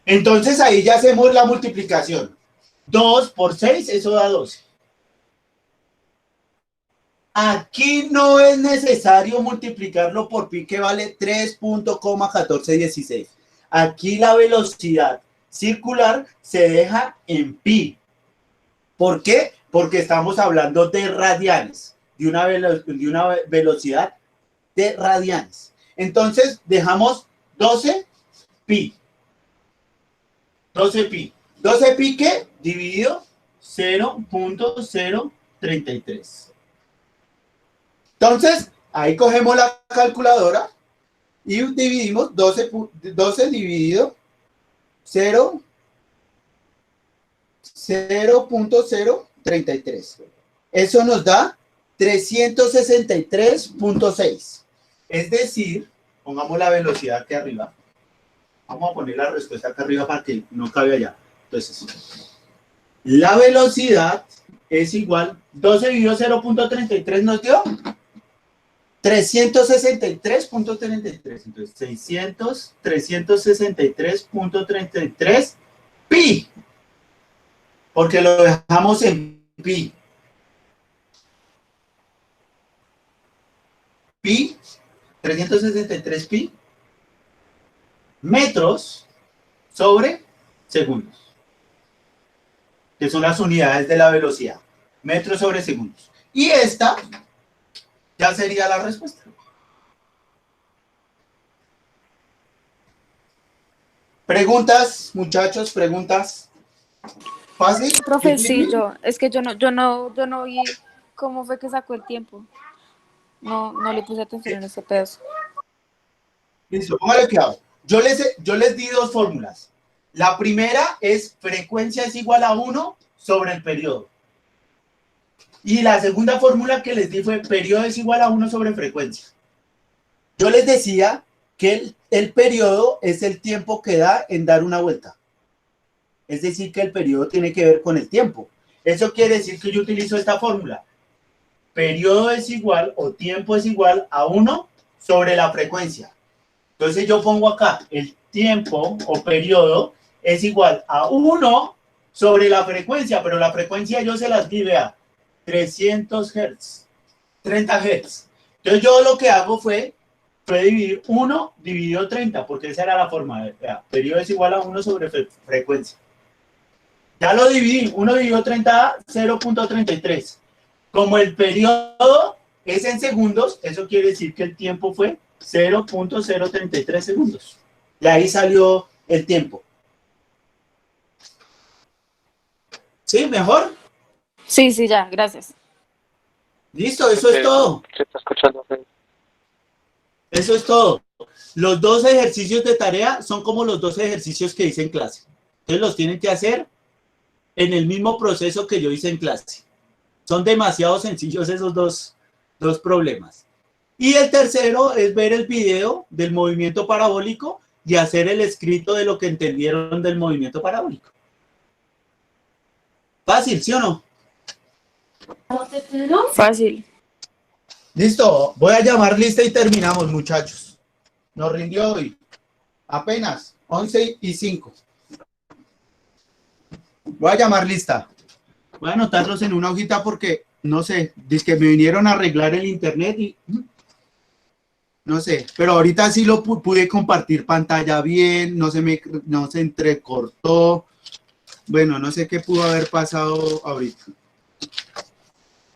Entonces ahí ya hacemos la multiplicación. 2 por 6, eso da 12. Aquí no es necesario multiplicarlo por pi, que vale 3.1416. Aquí la velocidad circular se deja en pi. ¿Por qué? Porque estamos hablando de radianes, de una velocidad de radianes. Entonces dejamos 12 pi. 12 pi. 12 pi, ¿qué? Dividido 0.033. Entonces, ahí cogemos la calculadora y dividimos 12 dividido 0.033. Eso nos da 363.6. Es decir, pongamos la velocidad aquí arriba. Vamos a poner la respuesta acá arriba para que no cabe allá. Entonces, la velocidad es igual, 12 dividido 0.33 nos dio 363.33. Entonces, 363.33 pi. Porque lo dejamos en pi. Pi, 363 pi, metros sobre segundos. Que son las unidades de la velocidad. Metros sobre segundos. Y esta ya sería la respuesta. ¿Preguntas, muchachos? ¿Preguntas? ¿Fácil?
Profe, sí, es que yo no vi cómo fue que sacó el tiempo. No le puse atención en ese pedazo.
Listo, póngale cuidado. Yo les di dos fórmulas. La primera es frecuencia es igual a 1 sobre el periodo. Y la segunda fórmula que les di fue periodo es igual a 1 sobre frecuencia. Yo les decía que el periodo es el tiempo que da en dar una vuelta. Es decir, que el periodo tiene que ver con el tiempo. Eso quiere decir que yo utilizo esta fórmula. Periodo es igual o tiempo es igual a 1 sobre la frecuencia. Entonces yo pongo acá el tiempo o periodo es igual a 1 sobre la frecuencia, pero la frecuencia yo se las di, vea, 300 Hz, 30 Hz. Entonces yo lo que hago fue dividir 1 dividido 30, porque esa era la forma. Vea, periodo es igual a 1 sobre frecuencia. Ya lo dividí, 1 dividido 30 da 0.33. Como el periodo es en segundos, eso quiere decir que el tiempo fue 0.033 segundos. Y ahí salió el tiempo. ¿Sí? ¿Mejor?
Sí, sí, ya, gracias.
Listo, eso es todo.
Se está escuchando.
Eso es todo. Los 2 ejercicios de tarea son como los 2 ejercicios que hice en clase. Entonces los tienen que hacer en el mismo proceso que yo hice en clase. Son demasiado sencillos esos dos problemas. Y el tercero es ver el video del movimiento parabólico y hacer el escrito de lo que entendieron del movimiento parabólico. Fácil, ¿sí o no?
Fácil.
Listo, voy a llamar lista y terminamos, muchachos. Nos rindió hoy. Apenas 11:05. Voy a llamar lista. Voy a anotarlos en una hojita porque, no sé, dice que me vinieron a arreglar el internet y no sé, pero ahorita sí lo pude compartir pantalla bien, no se entrecortó. Bueno, no sé qué pudo haber pasado ahorita.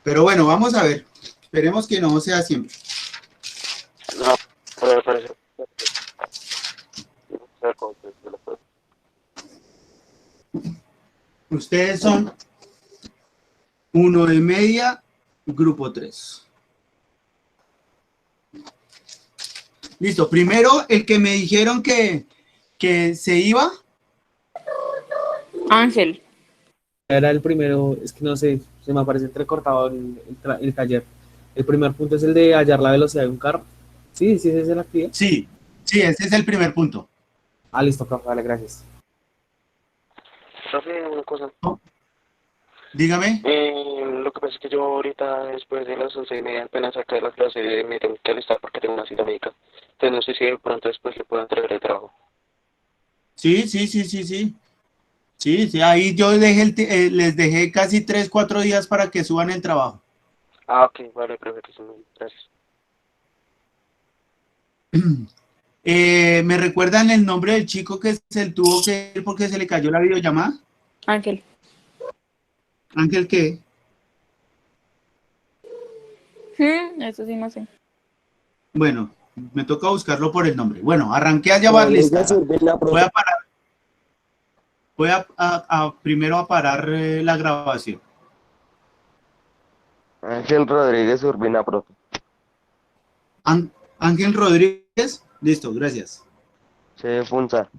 Pero bueno, vamos a ver. Esperemos que no sea siempre.
No, pero me parece.
Ustedes son 1 de media, grupo 3. Listo, primero el que me dijeron que se iba.
Ángel.
Era el primero, es que no sé, se me aparece entrecortado el taller. El primer punto es el de hallar la velocidad de un carro. Sí, sí, esa es la actividad.
Sí, ese es el primer punto.
Ah, listo, profe, vale, gracias.
Profe, una cosa.
Dígame.
Lo que pasa es que yo ahorita, después de las 11:30, apenas saqué la clase, me tengo que alistar porque tengo una cita médica. Entonces no sé si de pronto después le puedo entregar el trabajo.
Sí. Sí, ahí yo les dejé casi 3, 4 días para que suban el trabajo.
Ah, ok, vale, profe, que sí, gracias.
¿Me recuerdan el nombre del chico que se tuvo que ir porque se le cayó la videollamada?
Ángel.
¿Ángel qué?
Eso sí, no sé.
Bueno, me toca buscarlo por el nombre. Bueno, arranqué a llamar lista. Voy a primero a parar la grabación.
Ángel Rodríguez Urbina, profe.
Ángel Rodríguez, listo, gracias.
Se Funza.